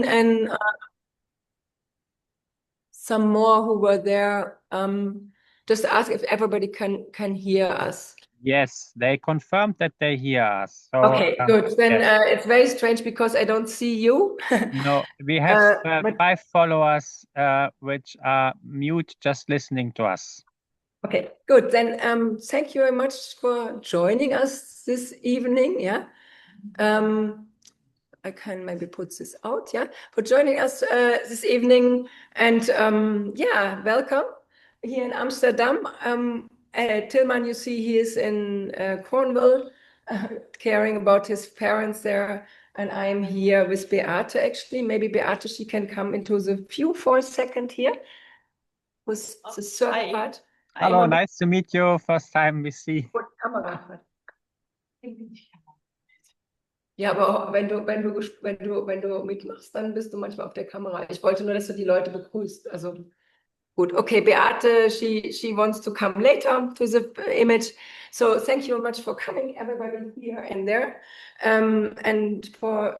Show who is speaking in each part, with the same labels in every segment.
Speaker 1: and some more who were there. Just ask if everybody can hear us.
Speaker 2: Yes, they confirmed that they hear us. So,
Speaker 1: Okay, good. Then
Speaker 2: yes.
Speaker 1: it's very strange because I don't see you.
Speaker 2: No, we have
Speaker 1: But
Speaker 2: 5 followers which are mute, just listening to us.
Speaker 1: okay, good. Then thank you very much for joining us this evening. Yeah. I can maybe put this out. Yeah. For joining us this evening. And yeah, welcome here in Amsterdam. Tilmann, you see, he is in Cornwall, caring about his parents there. And I'm here with Beate, actually. Maybe Beate, she can come into the view for a second here with the third part.
Speaker 2: Hello, nice to meet you. First time we see.
Speaker 1: Ja, aber wenn du mitmachst, dann bist du manchmal auf der Kamera. Ich wollte nur, dass du die Leute begrüßt. Also gut, okay, Beate, she wants to come later to the image. So thank you very much for coming, everybody here and there. And for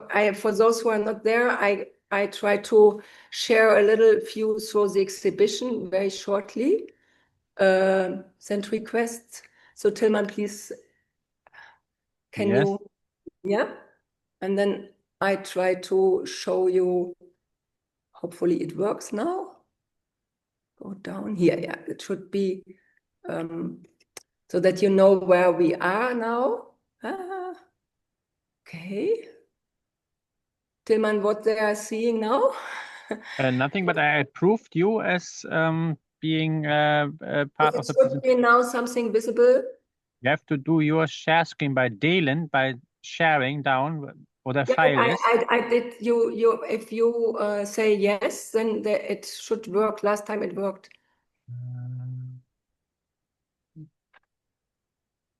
Speaker 1: those who are not there, I try to share a little view through the exhibition very shortly. Send requests. So Tilmann, please, can you? Yeah. And then I try to show you, hopefully it works now. Go down here, yeah, it should be, so that you know where we are now. Okay. Tilmann, what they are seeing now?
Speaker 2: Nothing, but I approved you as being part of the presentation.
Speaker 1: Should be now something visible.
Speaker 2: You have to do your share screen by Dalen, by sharing down what the file is.
Speaker 1: I did. You if you say yes, then it should work. Last time it worked.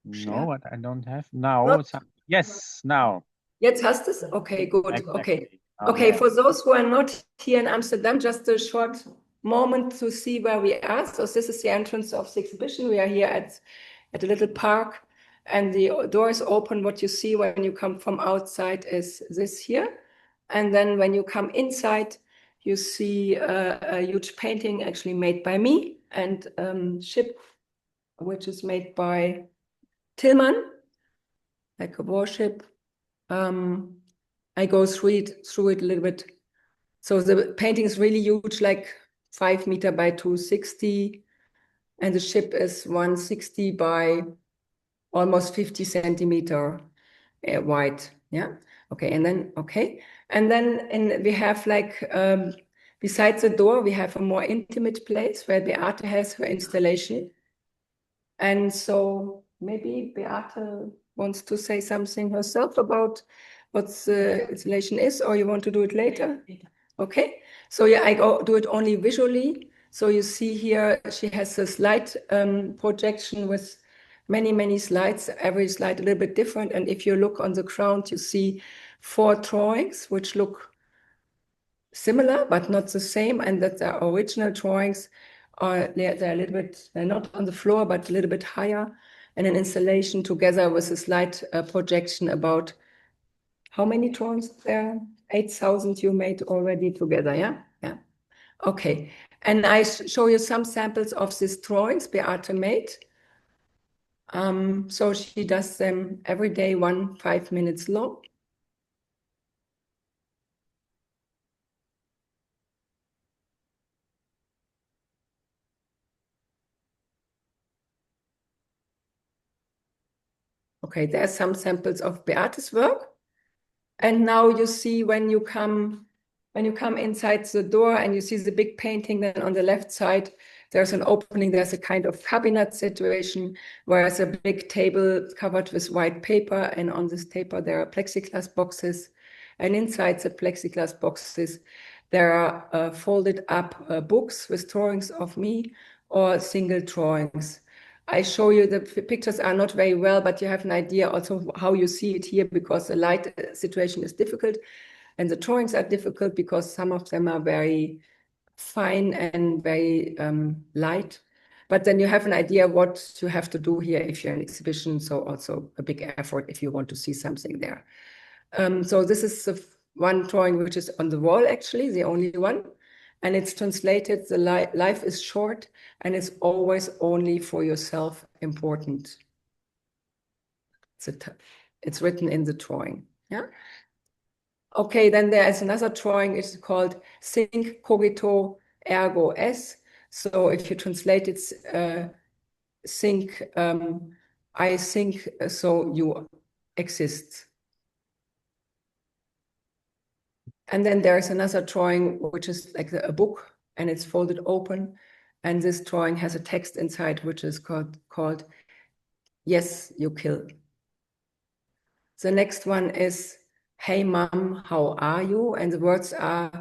Speaker 2: No, but I don't have now. Yes, now.
Speaker 1: Jetzt hast du es? Okay, good.
Speaker 2: Exactly.
Speaker 1: Okay. Okay, for those who are not here in Amsterdam, just a short moment to see where we are. So this is the entrance of the exhibition. We are here at a little park, and the door is open. What you see when you come from outside is this here. And then when you come inside, you see a huge painting actually made by me, and ship, which is made by Tilmann, like a warship. I go through it a little bit. So the painting is really huge, like 5 meters by 260, and the ship is 160 by almost 50 centimeter wide. Yeah. Okay. And then we have like besides the door, we have a more intimate place where Beate has her installation. And so maybe Beate wants to say something herself about what the installation is, or you want to do it later? Okay. So yeah, I do it only visually. So you see here, she has a slide projection with many slides, every slide a little bit different. And if you look on the ground, you see 4 drawings, which look similar, but not the same. And that the original drawings are, they're a little bit, they're not on the floor, but a little bit higher. And an installation together with a slide projection about how many drawings there? 8,000 you made already together, yeah? Yeah. Okay. And I show you some samples of these drawings Beate made. So she does them every day, 5 minutes long. Okay, there are some samples of Beate's work. And now you see when you come inside the door and you see the big painting, then on the left side, there's an opening, there's a kind of cabinet situation, where there's a big table covered with white paper, and on this paper there are plexiglass boxes, and inside the plexiglass boxes there are folded up books with drawings of me or single drawings. I show you the pictures are not very well, but you have an idea also how you see it here, because the light situation is difficult and the drawings are difficult because some of them are very fine and very light. But then you have an idea what you have to do here if you're in an exhibition. So also a big effort if you want to see something there. So this is one drawing which is on the wall, actually, the only one. And it's translated, the life is short and it's always only for yourself important. It's written in the drawing. Yeah. Okay, then there is another drawing. It's called Think Cogito Ergo Es. So if you translate it, think, I think, so you exist. And then there's another drawing, which is like a book, and it's folded open. And this drawing has a text inside, which is called Yes, You Kill. The next one is, Hey, Mom, how are you? And the words are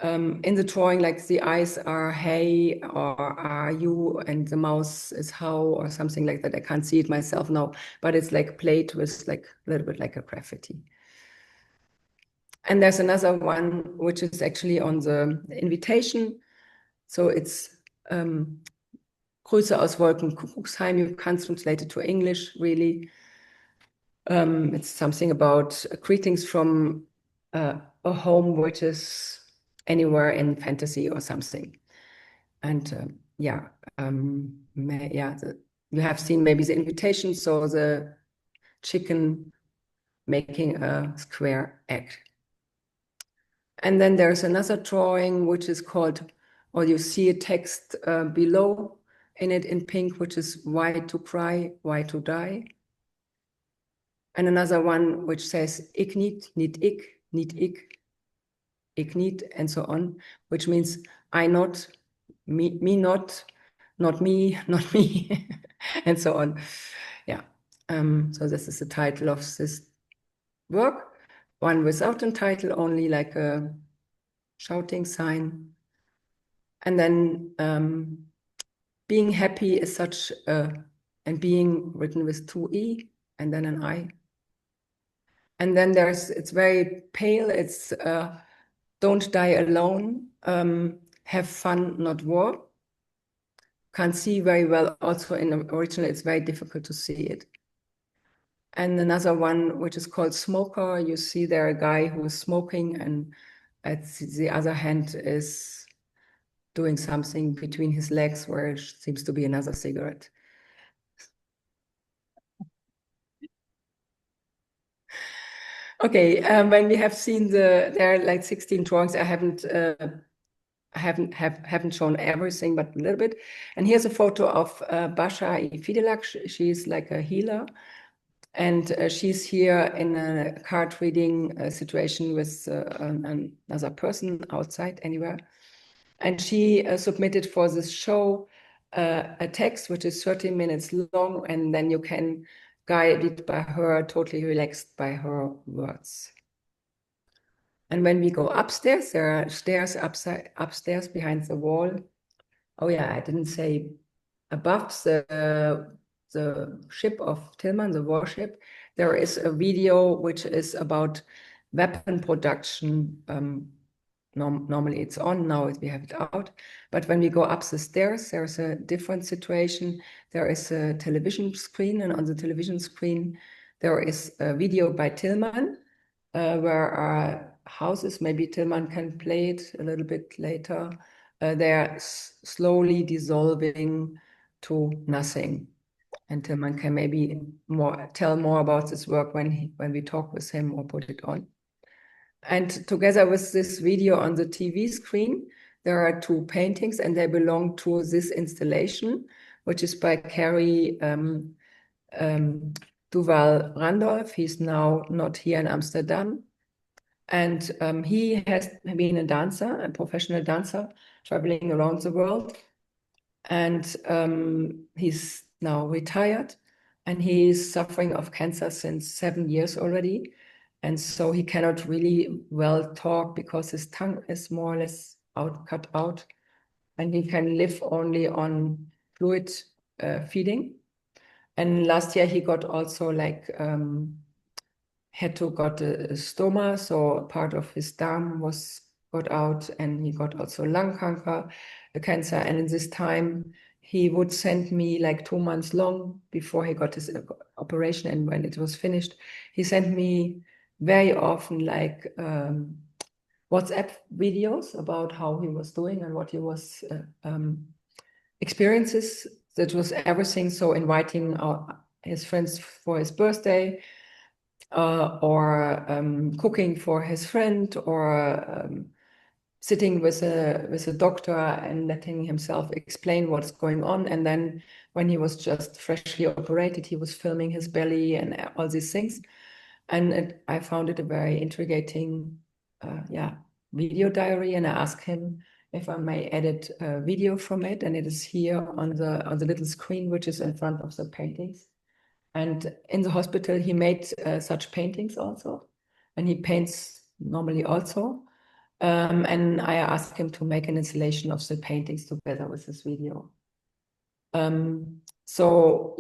Speaker 1: in the drawing, like the eyes are hey, or are you, and the mouth is how, or something like that. I can't see it myself now, but it's like played with like a little bit like a graffiti. And there's another one, which is actually on the invitation. So it's Grüße aus Wolkenkuckucksheim. You can't translate it to English, really. It's something about greetings from a home which is anywhere in fantasy or something. And yeah, you have seen maybe the invitation, so the chicken making a square egg. And then there's another drawing which is called, or you see a text below in it in pink, which is why to cry, why to die. And another one which says ik niet ik, ik niet, and so on, which means I not, me not me, not me, and so on. Yeah. So this is the title of this work. One without a title, only like a shouting sign. And then being happy is such and being written with 2 E and then an I. And then it's very pale. It's don't die alone. Have fun, not war. Can't see very well. Also in the original, it's very difficult to see it. And another one, which is called Smoker. You see there a guy who is smoking, and at the other hand is doing something between his legs, where it seems to be another cigarette. Okay, when we have seen there are like 16 drawings. I haven't shown everything, but a little bit. And here's a photo of Bhasha Fidelak. She's like a healer, and she's here in a card reading situation with another person outside anywhere. And she submitted for this show a text which is 13 minutes long, and then you can guide it by her, totally relaxed by her words. And when we go upstairs, there are stairs upstairs behind the wall. Oh yeah, I didn't say above the ship of Tilmann, the warship, there is a video which is about weapon production. Normally it's on, now we have it out. But when we go up the stairs, there's a different situation. There is a television screen, and on the television screen, there is a video by Tilmann, where our houses, maybe Tilmann can play it a little bit later. They're slowly dissolving to nothing. And Tilmann can maybe tell more about this work when we talk with him or put it on. And together with this video on the TV screen, there are 2 paintings, and they belong to this installation, which is by Cary Duval Randolph. He's now not here in Amsterdam. And he has been a dancer, a professional dancer, traveling around the world. And he's now retired, and he's suffering of cancer since 7 years already. And so he cannot really well talk because his tongue is more or less cut out, and he can live only on fluid feeding. And last year he got also like got a stoma, so part of his darm got out, and he got also lung cancer. And in this time, he would send me like 2 months long before he got his operation. And when it was finished, he sent me very often like WhatsApp videos about how he was doing and what he was experiences. That was everything. So inviting his friends for his birthday, or cooking for his friend, or sitting with a doctor and letting himself explain what's going on. And then when he was just freshly operated, he was filming his belly and all these things. And I found it a very intriguing, video diary. And I asked him if I may edit a video from it. And it is here on the little screen, which is in front of the paintings. And in the hospital, he made such paintings also. And he paints normally also. And I asked him to make an installation of the paintings together with this video. So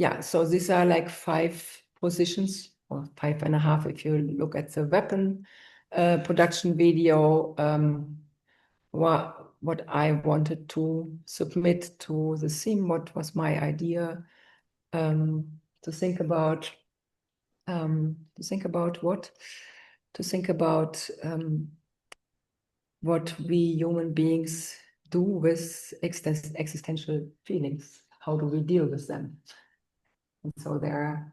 Speaker 1: these are like 5 positions, or 5.5 if you look at the weapon production video. What I wanted to submit to the theme, what was my idea, to think about what we human beings do with existential feelings. How do we deal with them? And so there are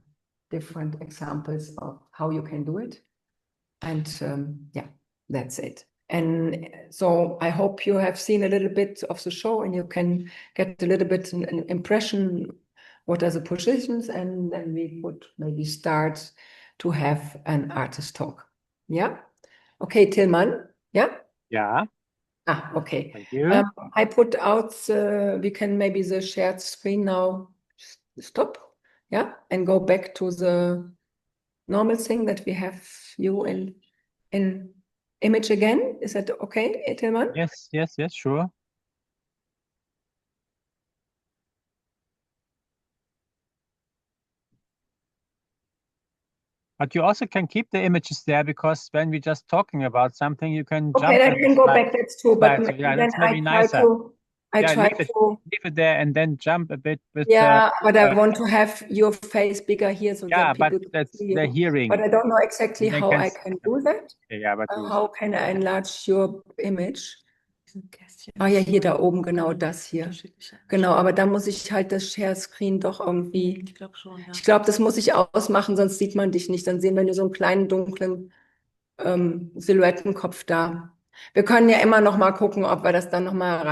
Speaker 1: different examples of how you can do it. And that's it. And so I hope you have seen a little bit of the show and you can get a little bit an impression what are the positions, and then we would maybe start to have an artist talk. Yeah? Okay, Tilmann? Yeah?
Speaker 2: Yeah.
Speaker 1: Okay.
Speaker 2: Thank you.
Speaker 1: I put out we can maybe the shared screen now stop, yeah, and go back to the normal thing that we have you in image again. Is that okay, Tilmann?
Speaker 2: Yes, sure. But you also can keep the images there, because when we're just talking about something, you can jump.
Speaker 1: Okay, I can go back. That's true. But
Speaker 2: So, yeah,
Speaker 1: then
Speaker 2: that's maybe
Speaker 1: I
Speaker 2: nicer.
Speaker 1: try
Speaker 2: Leave
Speaker 1: to.
Speaker 2: Leave it there and then jump a bit with.
Speaker 1: Yeah, but I want to have your face bigger here so that
Speaker 2: but
Speaker 1: people can
Speaker 2: that's
Speaker 1: see
Speaker 2: the
Speaker 1: you.
Speaker 2: hearing.
Speaker 1: But I don't know exactly
Speaker 2: They
Speaker 1: how
Speaker 2: can
Speaker 1: I can do that.
Speaker 2: Yeah, but
Speaker 1: How can I enlarge your image? Ah ja, hier da oben, genau das hier. Genau, aber da muss ich halt das Share Screen doch irgendwie. Ich glaube schon, ja. Ich glaube, das muss ich ausmachen, sonst sieht man dich nicht. Dann sehen wir nur so einen kleinen dunklen Silhouettenkopf da. Wir können ja immer noch mal gucken, ob wir das dann noch mal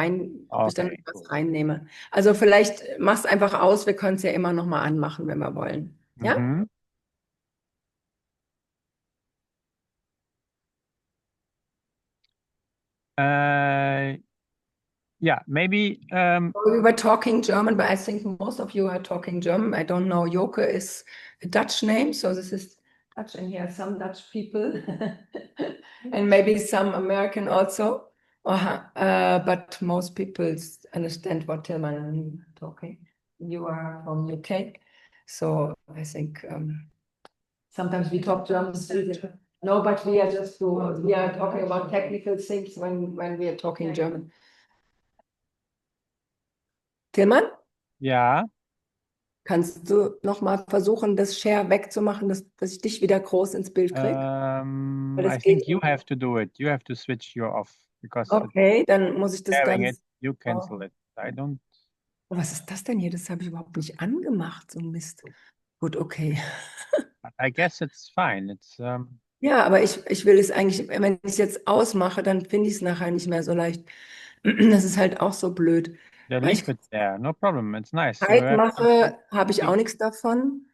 Speaker 1: ob ich dann noch was reinnehme. Also vielleicht mach's einfach aus, wir können es ja immer noch mal anmachen, wenn wir wollen. Ja?
Speaker 2: Mhm. Yeah, maybe.
Speaker 1: We were talking German, but I think most of you are talking German. I don't know. Joke is a Dutch name, so this is Dutch, and here are some Dutch people, and maybe some American also. But most people understand what Tilmann is talking. You are from UK, so I think sometimes we talk German. No, but we are talking about technical things when we are talking German. Tilmann?
Speaker 2: Ja.
Speaker 1: Kannst du noch mal versuchen, das Share wegzumachen, dass ich dich wieder groß ins Bild kriege?
Speaker 2: I think you have to do it. You have to switch your off, because
Speaker 1: Okay, dann muss ich das
Speaker 2: sharing
Speaker 1: ganz.
Speaker 2: it, you cancel it. I don't.
Speaker 1: Oh, was ist das denn hier? Das habe ich überhaupt nicht angemacht, so ein Mist. Gut, okay.
Speaker 2: I guess it's fine. It's
Speaker 1: Ja, aber ich will es eigentlich, wenn ich es jetzt ausmache, dann finde ich es nachher nicht mehr so leicht. Das ist halt auch so blöd.
Speaker 2: yeah,
Speaker 1: Weil ich
Speaker 2: leave it there. No problem. It's nice.
Speaker 1: Zeit mache, habe ich auch nichts davon.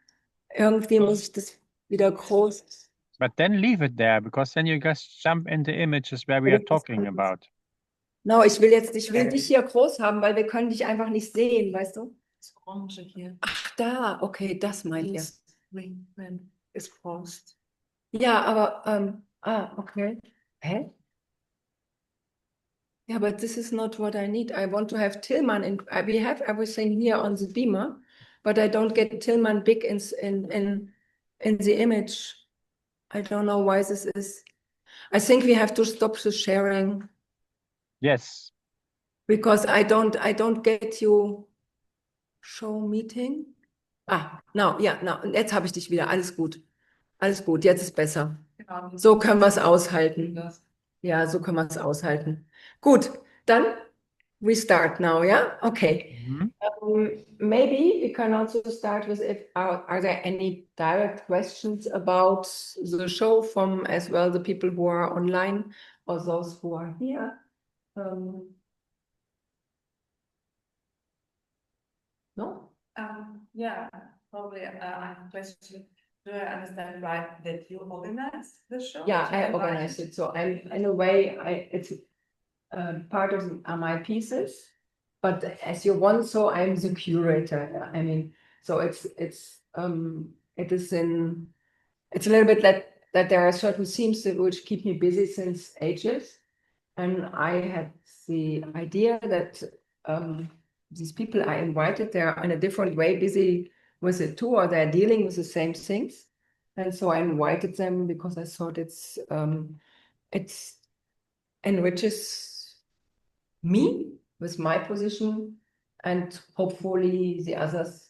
Speaker 1: Irgendwie muss ich das wieder groß.
Speaker 2: But then leave it there, because then you just jump into images where we are talking about.
Speaker 1: No, ich will dich hier groß haben, weil wir können dich einfach nicht sehen, weißt du? Das Orange hier. Ach, da, okay, das meint ihr. Ist groß. Ja, aber, okay. Hä? Yeah, but this is not what I need. I want to have Tilmann in, we have everything here on the beamer, but I don't get Tilmann big in the image. I don't know why this is. I think we have to stop the sharing.
Speaker 2: Yes.
Speaker 1: Because I don't get you show meeting. Now, ja, now, jetzt habe ich dich wieder. Alles gut. Alles gut, jetzt ist besser. So können wir es aushalten. Ja, so können wir es aushalten. Gut, dann we start now, yeah? Okay. Maybe we can also start with if are there any direct questions about the show from as well the people who are online or those who are here? No?
Speaker 3: Yeah, probably I have a question. Do I understand right that you organized the show?
Speaker 1: Yeah, I organized it. So I'm in a way, it's part of my pieces, but as you want, so I'm the curator. I mean, so it is it's a little bit that there are certain themes which keep me busy since ages, and I had the idea that these people I invited, they are in a different way busy with it too, or they're dealing with the same things, and so I invited them because I thought it's enriches me with my position, and hopefully the others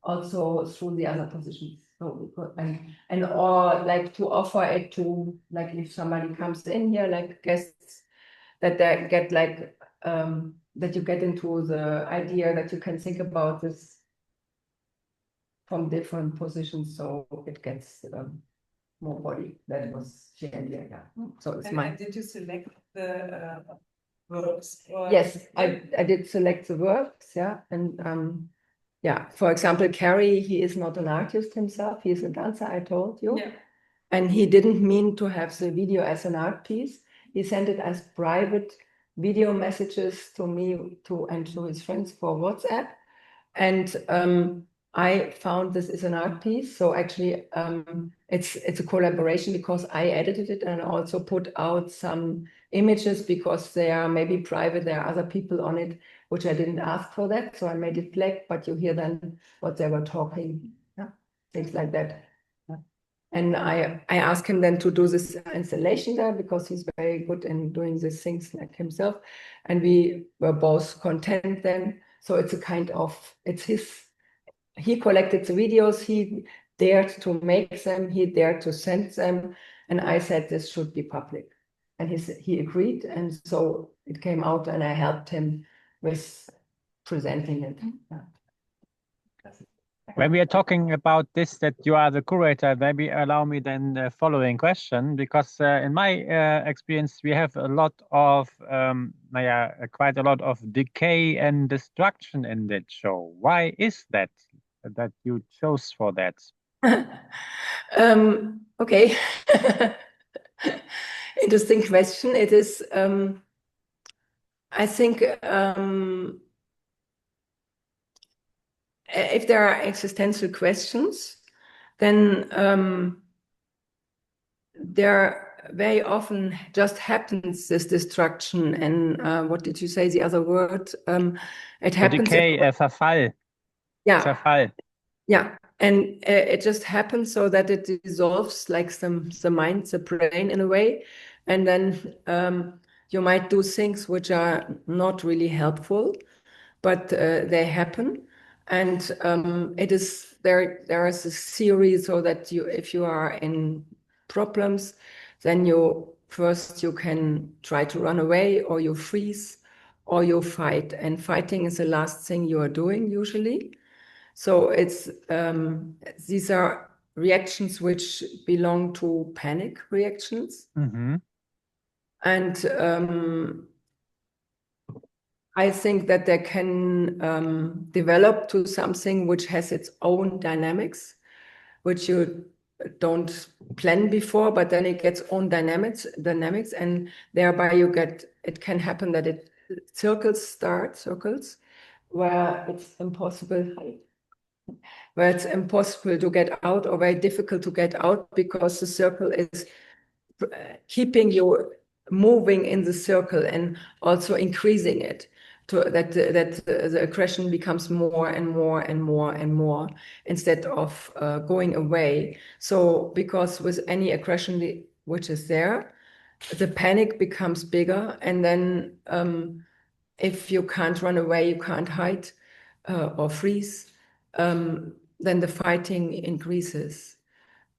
Speaker 1: also through the other positions. So and or like to offer it to, like, if somebody comes in here like guests, that they get like that you get into the idea that you can think about this from different positions, so it gets more body. That was the idea. Yeah. So it's
Speaker 3: and did you select the works?
Speaker 1: Yes, I did select the works, yeah. And yeah, for example, Cary, he is not an artist himself, he is a dancer, I told you.
Speaker 3: Yeah.
Speaker 1: And he didn't mean to have the video as an art piece. He sent it as private video messages to me and to his friends for WhatsApp. And I found this is an art piece. So actually, it's a collaboration because I edited it and also put out some images because they are maybe private. There are other people on it, which I didn't ask for that. So I made it black, but you hear then what they were talking, yeah? Things like that. Yeah. And I asked him then to do this installation there because he's very good in doing these things like himself. And we were both content then. So it's a kind of, he collected the videos, he dared to make them, he dared to send them. And I said, this should be public. And he agreed. And so it came out and I helped him with presenting it. Yeah.
Speaker 2: When we are talking about this, that you are the curator, maybe allow me then the following question, because in my experience, we have a lot of, quite a lot of decay and destruction in that show. Why is that you chose for that?
Speaker 1: Okay. Interesting question. It is, I think, if there are existential questions, then there very often just happens this destruction. And what did you say, the other word? It happens.
Speaker 2: Decay, Verfall.
Speaker 1: Yeah.
Speaker 2: Zerfall.
Speaker 1: Yeah. And it just happens so that it dissolves like the mind, the brain in a way. And then you might do things which are not really helpful, but they happen. And it is there is a theory so that if you are in problems, then you can try to run away, or you freeze, or you fight. And fighting is the last thing you are doing usually. So it's these are reactions which belong to panic reactions.
Speaker 2: Mm-hmm.
Speaker 1: And I think that they can develop to something which has its own dynamics, which you don't plan before, but then it gets own dynamics, and thereby it can happen that circles, where it's impossible to get out, or very difficult to get out, because the circle is keeping you moving in the circle and also increasing it, to that the aggression becomes more and more and more and more, instead of going away. So because with any aggression which is there, the panic becomes bigger, and then if you can't run away, you can't hide or freeze, then the fighting increases.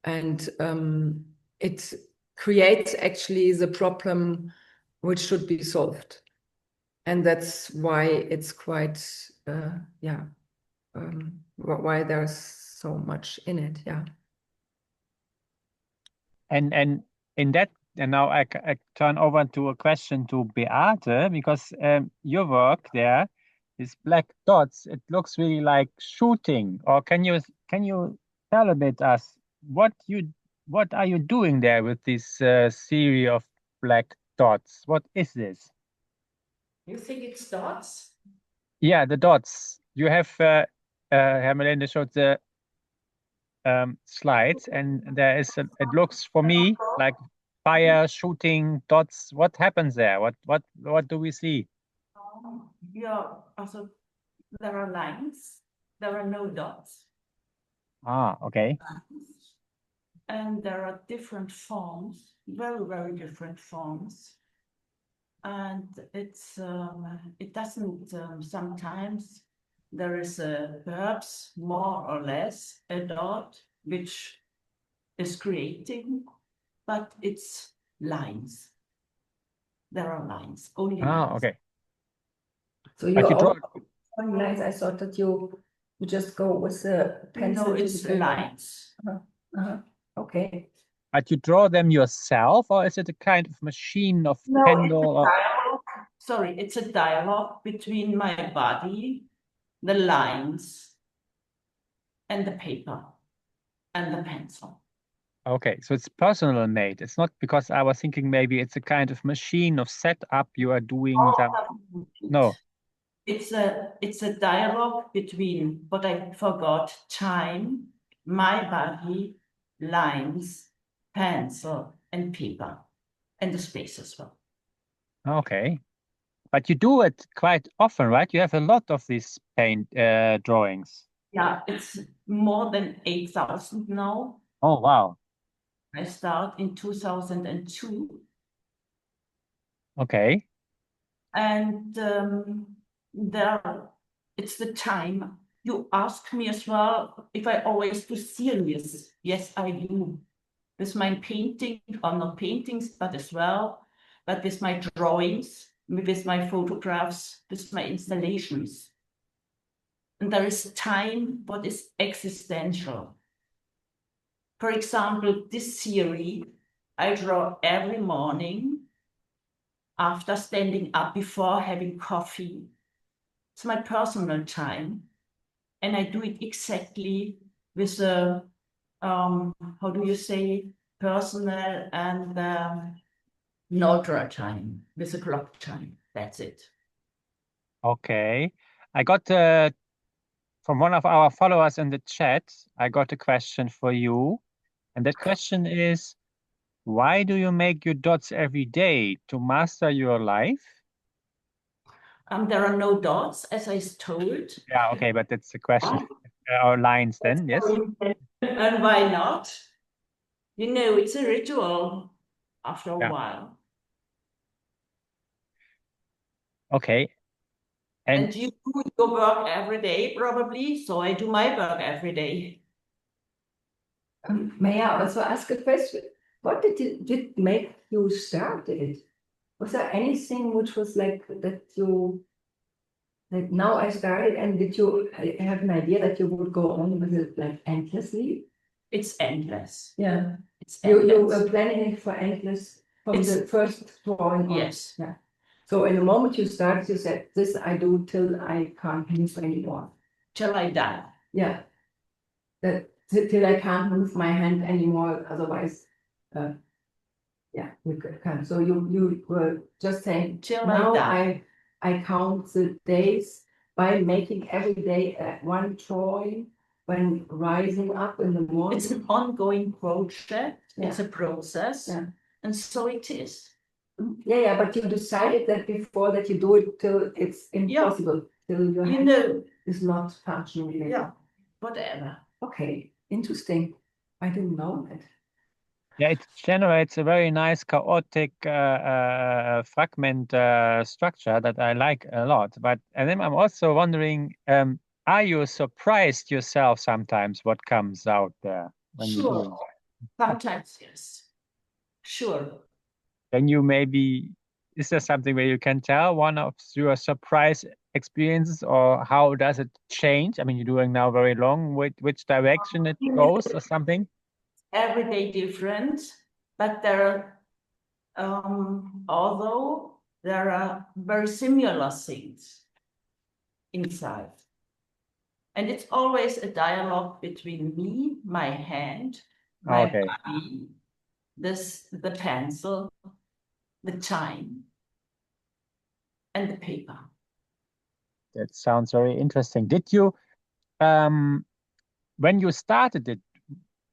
Speaker 1: And it creates actually the problem which should be solved. And that's why it's quite, why there's so much in it, yeah.
Speaker 2: And in that, and now I turn over to a question to Beate, because your work there is black dots. It looks really like shooting. Or can you tell a bit us what are you doing there with this series of black dots? What is this?
Speaker 3: You think it's dots?
Speaker 2: Yeah, the dots. You have Hermelinde showed the slides, and there is it looks for me like fire, shooting, dots. What happens there? What do we see?
Speaker 3: Yeah, also there are lines, there are no dots.
Speaker 2: Ah, okay.
Speaker 3: And there are different forms, very, very different forms. And it's it doesn't sometimes there is perhaps more or less a dot which is creating, but it's lines. There are lines, only lines.
Speaker 2: Okay.
Speaker 1: So
Speaker 2: But you draw
Speaker 1: drawing lines. I thought that you just go with a pencil.
Speaker 3: No, it's lines.
Speaker 1: Okay.
Speaker 2: But you draw them yourself, or is it a kind of machine of pendle? Or...
Speaker 3: Sorry, it's a dialogue between my body, the lines, and the paper, and the pencil.
Speaker 2: Okay, so it's personal made. It's not because I was thinking maybe it's a kind of machine of setup you are doing some. No.
Speaker 3: It's a dialogue between what I forgot, time, my body, lines, pencil, and paper, and the space as well.
Speaker 2: Okay. But you do it quite often, right? You have a lot of these paint drawings.
Speaker 3: Yeah, it's more than 8,000 now.
Speaker 2: Oh, wow.
Speaker 3: I start in 2002.
Speaker 2: Okay.
Speaker 3: And it's the time. You ask me as well if I always do serious. Yes, I do. With my painting, or not paintings, but as well, but with my drawings, with my photographs, with my installations. And there is time what is existential. For example, this series, I draw every morning after standing up before having coffee. It's my personal time. And I do it exactly with a, how do you say, personal and Nodra time, with a clock time. That's it.
Speaker 2: Okay. I got from one of our followers in the chat, I got a question for you. And that question is, why do you make your dots every day to master your life?
Speaker 3: There are no dots, as I told.
Speaker 2: Yeah, okay, but that's the question. Or lines then, yes?
Speaker 3: And why not? You know, it's a ritual after a while.
Speaker 2: Okay.
Speaker 3: And you do your work every day, probably. So I do my work every day.
Speaker 1: May I also ask a question? What did make you start it? Was there anything which was like that you, like now I started, and did you have an idea that you would go on with it like endlessly?
Speaker 3: It's endless.
Speaker 1: Yeah.
Speaker 3: It's endless.
Speaker 1: You were planning it for endless from the first drawing on.
Speaker 3: Yes.
Speaker 1: Yeah. So in the moment you started, you said, this I do till I can't move anymore.
Speaker 3: Till I die.
Speaker 1: Yeah. That till I can't move my hand anymore, otherwise, yeah, you can't. So you were just saying,
Speaker 3: Till
Speaker 1: now
Speaker 3: I
Speaker 1: I count the days by making every day one drawing when rising up in the morning.
Speaker 3: It's an ongoing project.
Speaker 1: Yeah.
Speaker 3: It's a process.
Speaker 1: Yeah.
Speaker 3: And so it is.
Speaker 1: Yeah, but you decided that before that you do it till it's impossible, till your hand is not functioning.
Speaker 3: Yeah, whatever.
Speaker 1: Okay, interesting. I didn't know that.
Speaker 2: Yeah, it generates a very nice chaotic fragment structure that I like a lot. And then I'm also wondering, are you surprised yourself sometimes what comes out there when you're doing that?
Speaker 3: Sometimes, yes. Sure.
Speaker 2: Can you maybe, is there something where you can tell one of your surprise experiences, or how does it change? I mean, you're doing now very long, which direction it goes or something?
Speaker 3: Every day different, but there are, although there are very similar things inside. And it's always a dialogue between me, my hand, my
Speaker 2: Okay.
Speaker 3: body, the pencil, the time, and the paper.
Speaker 2: That sounds very interesting. Did you, when you started it,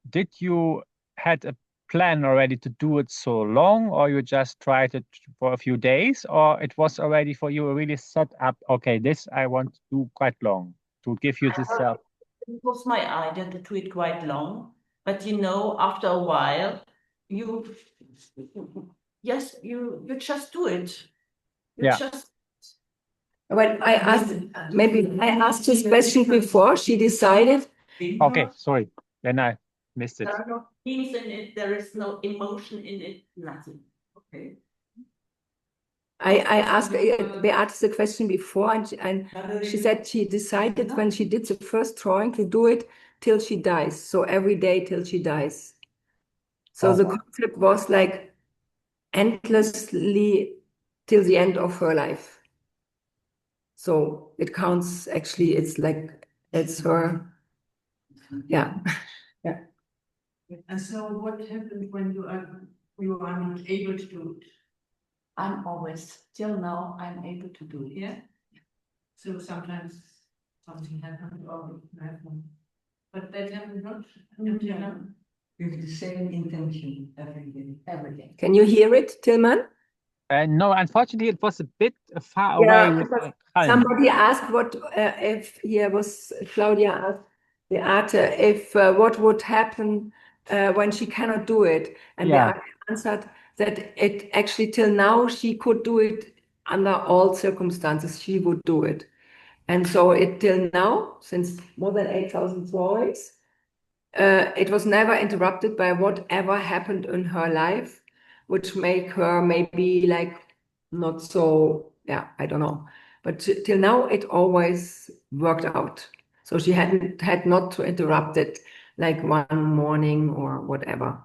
Speaker 2: did you had a plan already to do it so long, or you just tried it for a few days, or it was already for you really set up, okay, this I want to do quite long to give you this self?
Speaker 3: It was my idea to do it quite long, but you know, after a while, you just do it. You
Speaker 2: Yeah.
Speaker 3: just
Speaker 1: But maybe I asked this question before she decided.
Speaker 2: Okay, sorry. Then I missed it.
Speaker 3: there are no feelings in it, there is no emotion in it, nothing. Okay.
Speaker 1: I asked Beate the question before, and she said she decided when she did the first drawing to do it till she dies. So every day till she dies. So the concept was like endlessly till the end of her life. So it counts, actually, it's like, it's her, yeah. Yeah.
Speaker 4: And so what happens when you are not able to do it?
Speaker 3: I'm always, till now, I'm able to do it.
Speaker 4: Yeah. So sometimes something happens or happen. But that happens not until now.
Speaker 5: With the same intention every day.
Speaker 3: Every day.
Speaker 1: Can you hear it, Tilmann?
Speaker 2: No, unfortunately, it was a bit far
Speaker 1: Yeah,
Speaker 2: away with
Speaker 1: because
Speaker 2: Halm.
Speaker 1: somebody asked what if here was Claudia asked Beate if what would happen when she cannot do it, and
Speaker 2: Yeah.
Speaker 1: Beate answered that it actually till now she could do it under all circumstances she would do it, and so it till now since more than 8,000 drawings, it was never interrupted by whatever happened in her life, which make her maybe like not so, yeah, I don't know. But till now, it always worked out. So she had not to interrupt it like one morning or whatever.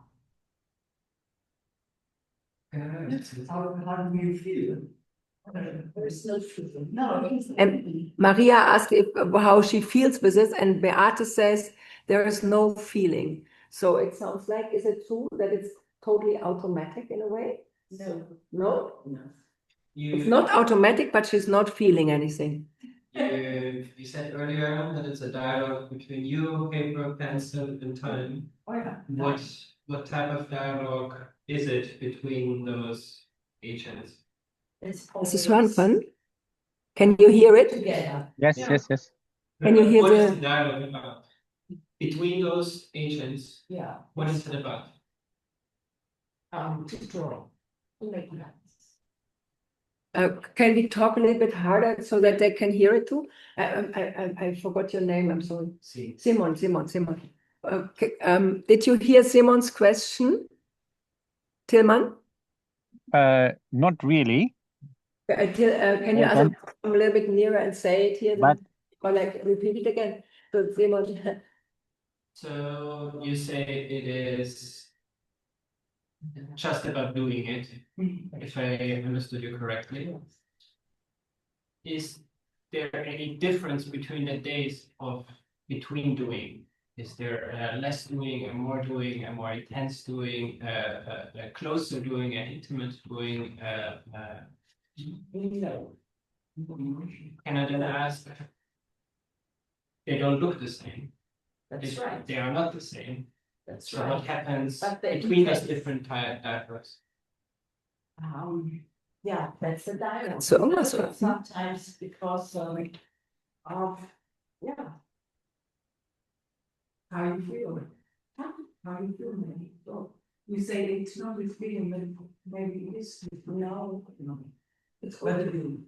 Speaker 5: How do you feel?
Speaker 4: There's no feeling.
Speaker 3: No.
Speaker 1: And Maria asked how she feels with this, and Beate says there is no feeling. So it sounds like, is it true that it's totally automatic in a way?
Speaker 4: No.
Speaker 1: No?
Speaker 4: No.
Speaker 1: It's not automatic, but she's not feeling anything.
Speaker 6: You said earlier that it's a dialogue between you, paper, pencil, and time.
Speaker 4: Oh yeah.
Speaker 6: What type of dialogue is it between those agents?
Speaker 1: This is fun. Can you hear it?
Speaker 4: Together.
Speaker 2: Yes,
Speaker 6: Yeah.
Speaker 2: yes.
Speaker 1: Can you hear
Speaker 6: What is
Speaker 1: the-
Speaker 6: the dialogue about? Between those agents,
Speaker 4: Yeah.
Speaker 6: what is it about?
Speaker 4: To draw. To make lines.
Speaker 1: Can we talk a little bit harder so that they can hear it too? I forgot your name. I'm sorry. Simon. Okay, did you hear Simon's question, Tilmann?
Speaker 2: Not really.
Speaker 1: Can you
Speaker 2: Again?
Speaker 1: come a little bit nearer and say it here?
Speaker 2: But-
Speaker 1: Or like repeat it again? So Simon.
Speaker 6: So you say it is just about doing it, if I understood you correctly. Is there any difference between the days of between doing? Is there less doing, a more doing, a more intense doing, a closer doing, an intimate doing?
Speaker 4: No.
Speaker 6: Can I then ask? They don't look the same.
Speaker 3: That's right.
Speaker 6: They are not the same.
Speaker 3: That's
Speaker 6: So what
Speaker 3: right.
Speaker 6: happens
Speaker 3: But they
Speaker 6: between those
Speaker 3: intend-
Speaker 6: different dialogues?
Speaker 3: Yeah, that's the dialogue.
Speaker 1: So almost.
Speaker 3: Sometimes because of, yeah.
Speaker 4: How you feel? How you feel maybe? So you say it's not a feeling, but maybe it is. No. It's what you do.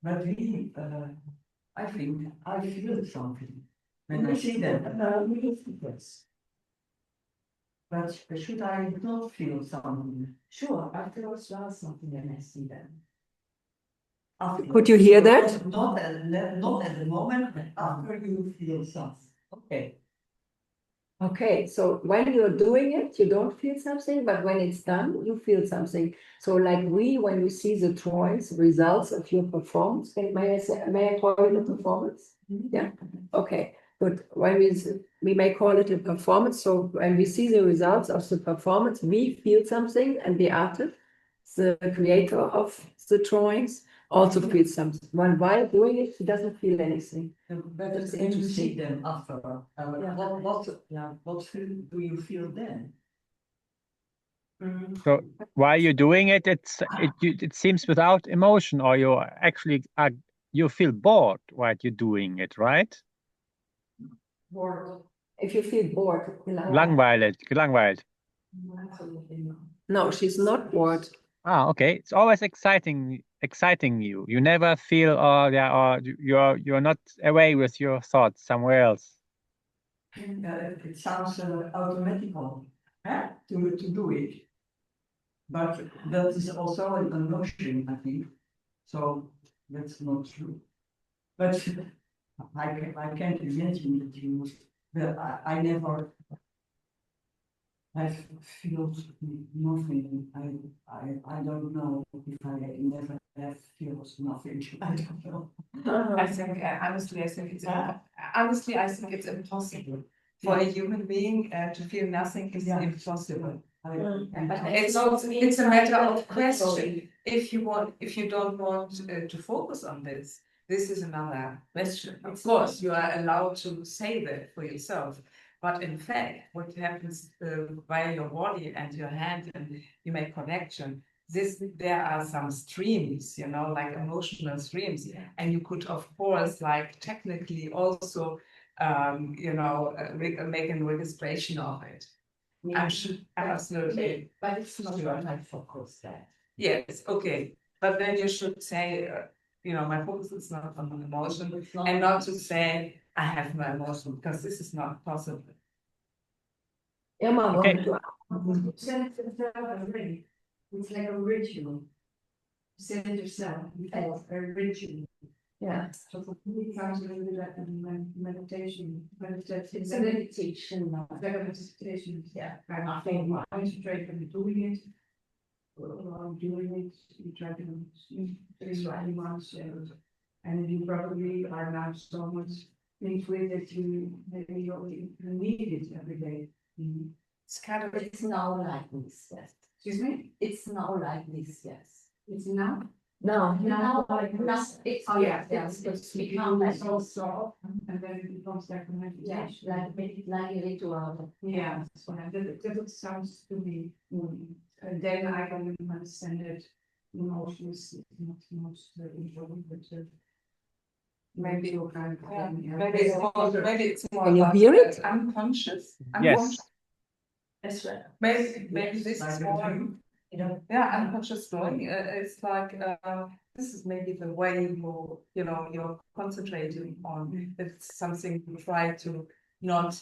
Speaker 5: But really, I think I feel something when I see that.
Speaker 4: Yes.
Speaker 5: But should I not feel something?
Speaker 4: Sure, I feel as well something when I see them.
Speaker 5: After-
Speaker 1: Could you hear that?
Speaker 5: Not at the moment, but after you feel something. Okay.
Speaker 1: Okay, so when you're doing it, you don't feel something, but when it's done, you feel something. So like when we see the drawings, results of your performance, may I call it a performance? Yeah, okay, good. When we may call it a performance, so when we see the results of the performance, we feel something, and the artist, the creator of the drawings, also feels something. While doing it, he doesn't feel anything.
Speaker 5: But
Speaker 1: That's
Speaker 5: when you see
Speaker 1: interesting.
Speaker 5: them after, what do you feel then?
Speaker 2: So while you're doing it, it seems without emotion, or you actually you feel bored while you're doing it, right?
Speaker 1: Bored. If you feel bored.
Speaker 2: Gelangweilt.
Speaker 1: No, she's not bored.
Speaker 2: Ah, okay. It's always exciting you. You never feel, or you're not away with your thoughts somewhere else.
Speaker 5: It sounds automatical, to do it. But that is also an emotion, I think. So that's not true. But I can't imagine that you. But I never. I feel nothing. I don't know if I never have feels nothing. I don't know.
Speaker 4: I think, honestly, I think it's impossible for a human being to feel nothing is impossible. It's a matter of question. If you don't want to focus on this is another question. Of course, you are allowed to say that for yourself. But in fact, what happens via your body and your hand, and you make connection, there are some streams, like emotional streams, and you could, of course, like technically also, make a registration of it. I'm sure, absolutely.
Speaker 5: But it's not what I focus that.
Speaker 4: Yes, okay. But then you should say, my focus is not on an emotion, and not to say I have no emotion, because this is not possible.
Speaker 1: Emma,
Speaker 2: Okay.
Speaker 5: It's like a ritual. Send yourself, it's a ritual.
Speaker 1: Yeah.
Speaker 5: So for me, it sounds a little bit like a meditation.
Speaker 1: It's a meditation.
Speaker 5: It's like a meditation. Yeah. I think you concentrate on doing it. While doing it, you try to visualize once, and you probably are now so much into it that you maybe you need it every day.
Speaker 4: It's kind of,
Speaker 5: It's now like this, yes. Excuse me? It's now like this, yes. It's now?
Speaker 1: No,
Speaker 5: Like this.
Speaker 1: it's,
Speaker 5: Oh, yeah, it's become like so soft, and then it becomes like a meditation.
Speaker 1: like a ritual.
Speaker 5: Yeah, so that sounds to me. And then I can understand that emotions is not most important, but maybe you can.
Speaker 4: maybe it's more.
Speaker 1: Can you
Speaker 4: about
Speaker 1: hear it?
Speaker 4: Unconscious.
Speaker 2: Yes.
Speaker 4: As well. Maybe this is more. Unconscious doing. It's like this is maybe the way you're concentrating on. It's something you try to not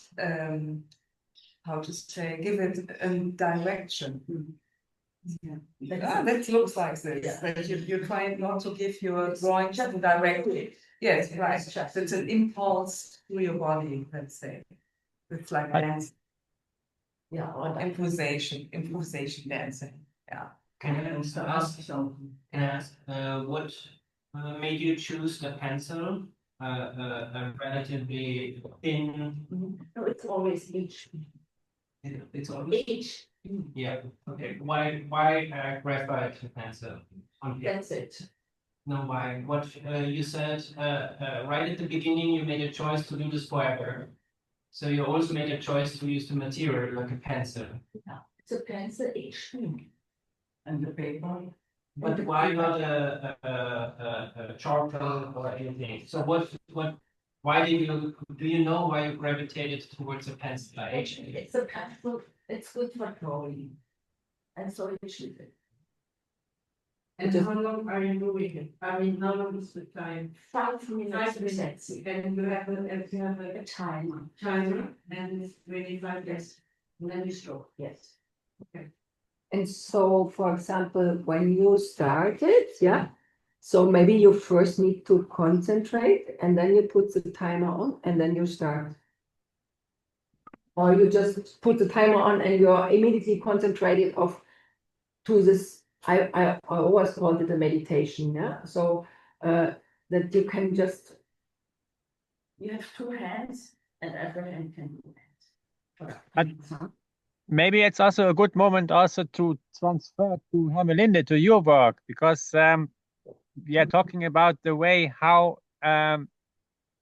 Speaker 4: how to say, give it a direction. That looks like this. That you try not to give your drawing directly. Yes, right. It's an impulse through your body. Let's say it's like dance.
Speaker 1: Yeah, or
Speaker 4: Improvisation dancing. Yeah.
Speaker 6: Can I ask what made you choose the pencil? A relatively thin.
Speaker 1: no, it's always each.
Speaker 6: It's always.
Speaker 1: Each.
Speaker 6: Yeah. Okay. Why graphite pencil on paper?
Speaker 1: That's it.
Speaker 6: No, why? What you said right at the beginning, you made a choice to do this forever. So you also made a choice to use the material like a pencil.
Speaker 1: Yeah, it's a pencil each.
Speaker 5: And the paper.
Speaker 6: But why not a charcoal or anything? So why do you know why you gravitated towards a pencil?
Speaker 1: It's a pencil, it's good for drawing. And so you choose it.
Speaker 5: And how long are you doing it? I mean, how long is the time?
Speaker 1: 5 minutes.
Speaker 5: And you have a
Speaker 1: A timer.
Speaker 5: timer, and it's really 5 minutes.
Speaker 3: And then you stop, yes.
Speaker 1: And so, for example, when you started, yeah, so maybe you first need to concentrate and then you put the timer on and then you start. Or you just put the timer on and you're immediately concentrated to this. I always called it a meditation, yeah. So that you can just.
Speaker 3: You have two hands and every hand can do that.
Speaker 2: But maybe it's also a good moment also to transfer to Hermelinde, to your work, because we are talking about the way how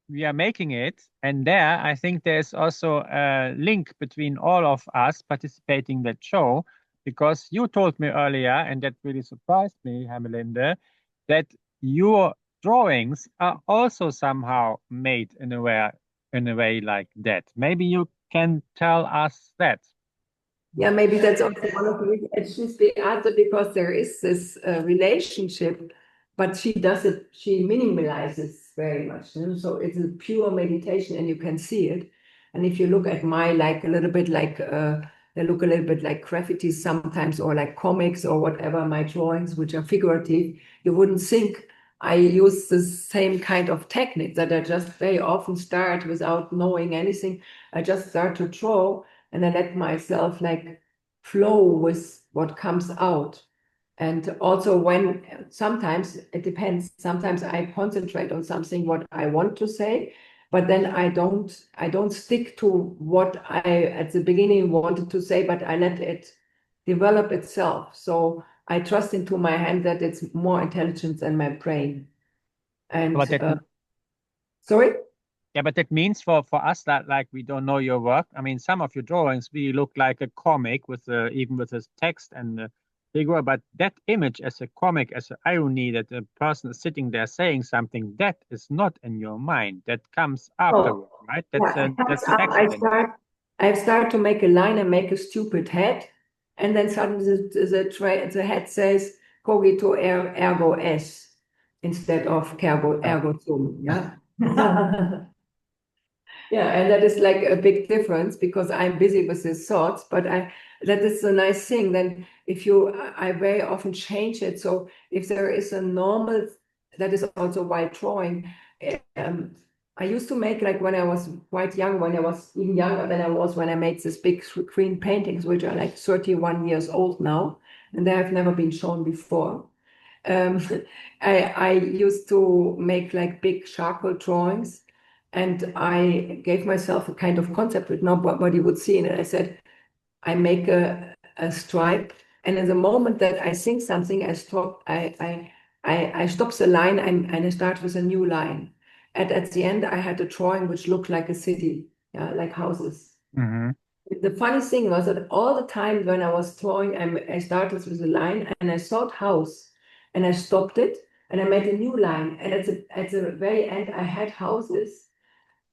Speaker 2: we are making it. And there, I think there's also a link between all of us participating in that show, because you told me earlier, and that really surprised me, Hermelinde, that your drawings are also somehow made in a way like that. Maybe you can tell us that.
Speaker 1: Yeah, maybe that's also one of the reasons Beate, because there is this relationship, but she does it, she minimalizes very much. You know? So it's a pure meditation and you can see it. And if you look at my, like a little bit like, they look a little bit like graffiti sometimes, or like comics or whatever, my drawings, which are figurative, you wouldn't think I use the same kind of technique, that I just very often start without knowing anything. I just start to draw and I let myself like flow with what comes out. And also when sometimes it depends, sometimes I concentrate on something what I want to say, but then I don't stick to what I at the beginning wanted to say, but I let it develop itself. So I trust into my hand that it's more intelligent than my brain. And sorry?
Speaker 2: Yeah, but that means for us that like we don't know your work. I mean, some of your drawings really look like a comic with even with this text and the figure. But that image as a comic, as an irony that the person is sitting there saying something, that is not in your mind. That comes afterward, right? That's
Speaker 1: Yeah,
Speaker 2: that's an accident.
Speaker 1: I start to make a line and make a stupid head, and then suddenly the head says cogito ergo est instead of cargo ergo sum. Yeah. Yeah, and that is like a big difference because I'm busy with these thoughts, but that is a nice thing. Then I very often change it. So if there is a normal, that is also while drawing. I used to make, like when I was quite young, when I was even younger than I was when I made these big screen paintings, which are like 31 years old now, and they have never been shown before. I used to make like big charcoal drawings, and I gave myself a kind of concept with nobody would see it. And I said, I make a stripe, and in the moment that I think something, I stop the line and I start with a new line. And at the end, I had a drawing which looked like a city, yeah, like houses.
Speaker 2: Mm-hmm.
Speaker 1: The funny thing was that all the time when I was drawing, I started with a line and I thought house, and I stopped it and I made a new line. And at the very end, I had houses,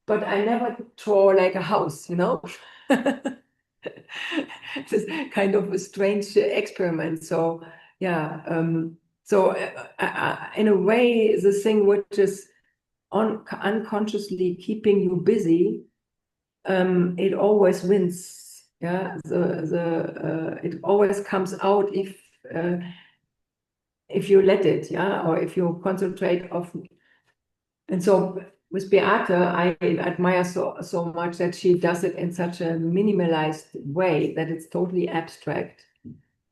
Speaker 1: but I never draw like a house, you know. This kind of a strange experiment. So yeah, in a way, the thing which is unconsciously keeping you busy, it always wins. Yeah, it always comes out if you let it. Yeah, or if you concentrate often. And so with Beate, I admire so much that she does it in such a minimalized way that it's totally abstract.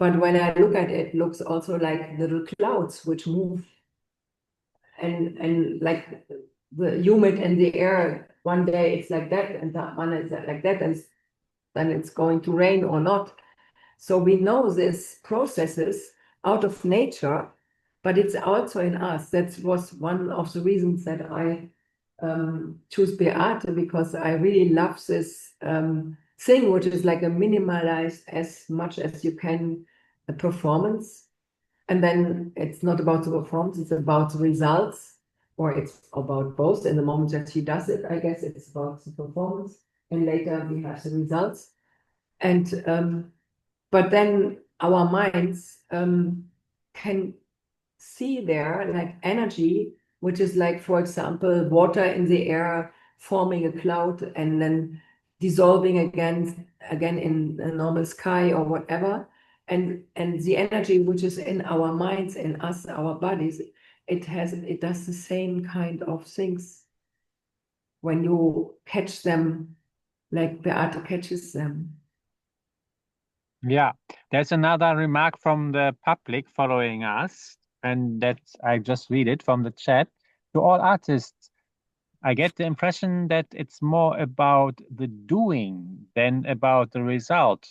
Speaker 1: But when I look at it, it looks also like little clouds which move, and like the humid in the air. One day it's like that, and that one is like that, and then it's going to rain or not. So we know these processes out of nature, but it's also in us. That was one of the reasons that I choose Beate, because I really love this thing, which is like a minimalized as much as you can performance. And then it's not about the performance, it's about the results, or it's about both. In the moment that she does it, I guess it's about the performance, and later we have the results. And but then our minds can see there like energy, which is like, for example, water in the air forming a cloud, and then dissolving again in a normal sky or whatever. And the energy which is in our minds, in us, our bodies, it does the same kind of things when you catch them, like Beate catches them.
Speaker 2: Yeah, there's another remark from the public following us, and that I just read it from the chat. To all artists, I get the impression that it's more about the doing than about the result.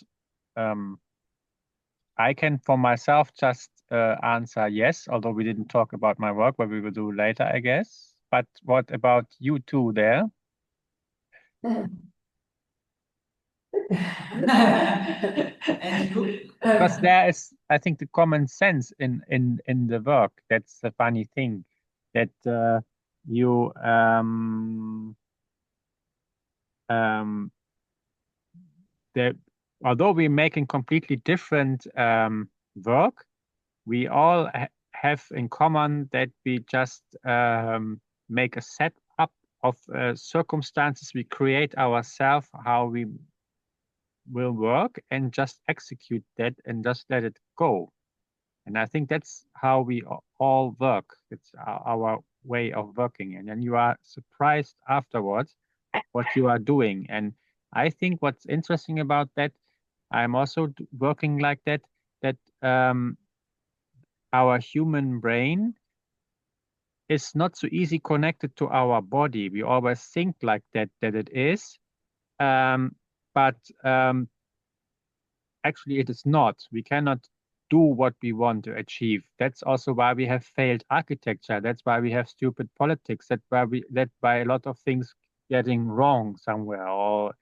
Speaker 2: I can, for myself, just answer yes, although we didn't talk about my work, but we will do later, I guess. But what about you two there?
Speaker 3: And you?
Speaker 2: Because there is, I think, the common sense in the work. That's the funny thing, that you that although we're making completely different work, we all have in common that we just make a setup of circumstances. We create ourselves how we will work and just execute that and just let it go. And I think that's how we all work. It's our way of working. And then you are surprised afterwards what you are doing. And I think what's interesting about that, I'm also working like that, that our human brain is not so easy connected to our body. We always think like that it is. But actually it is not. We cannot do what we want to achieve. That's also why we have failed architecture. That's why we have stupid politics. That's why a lot of things getting wrong somewhere, or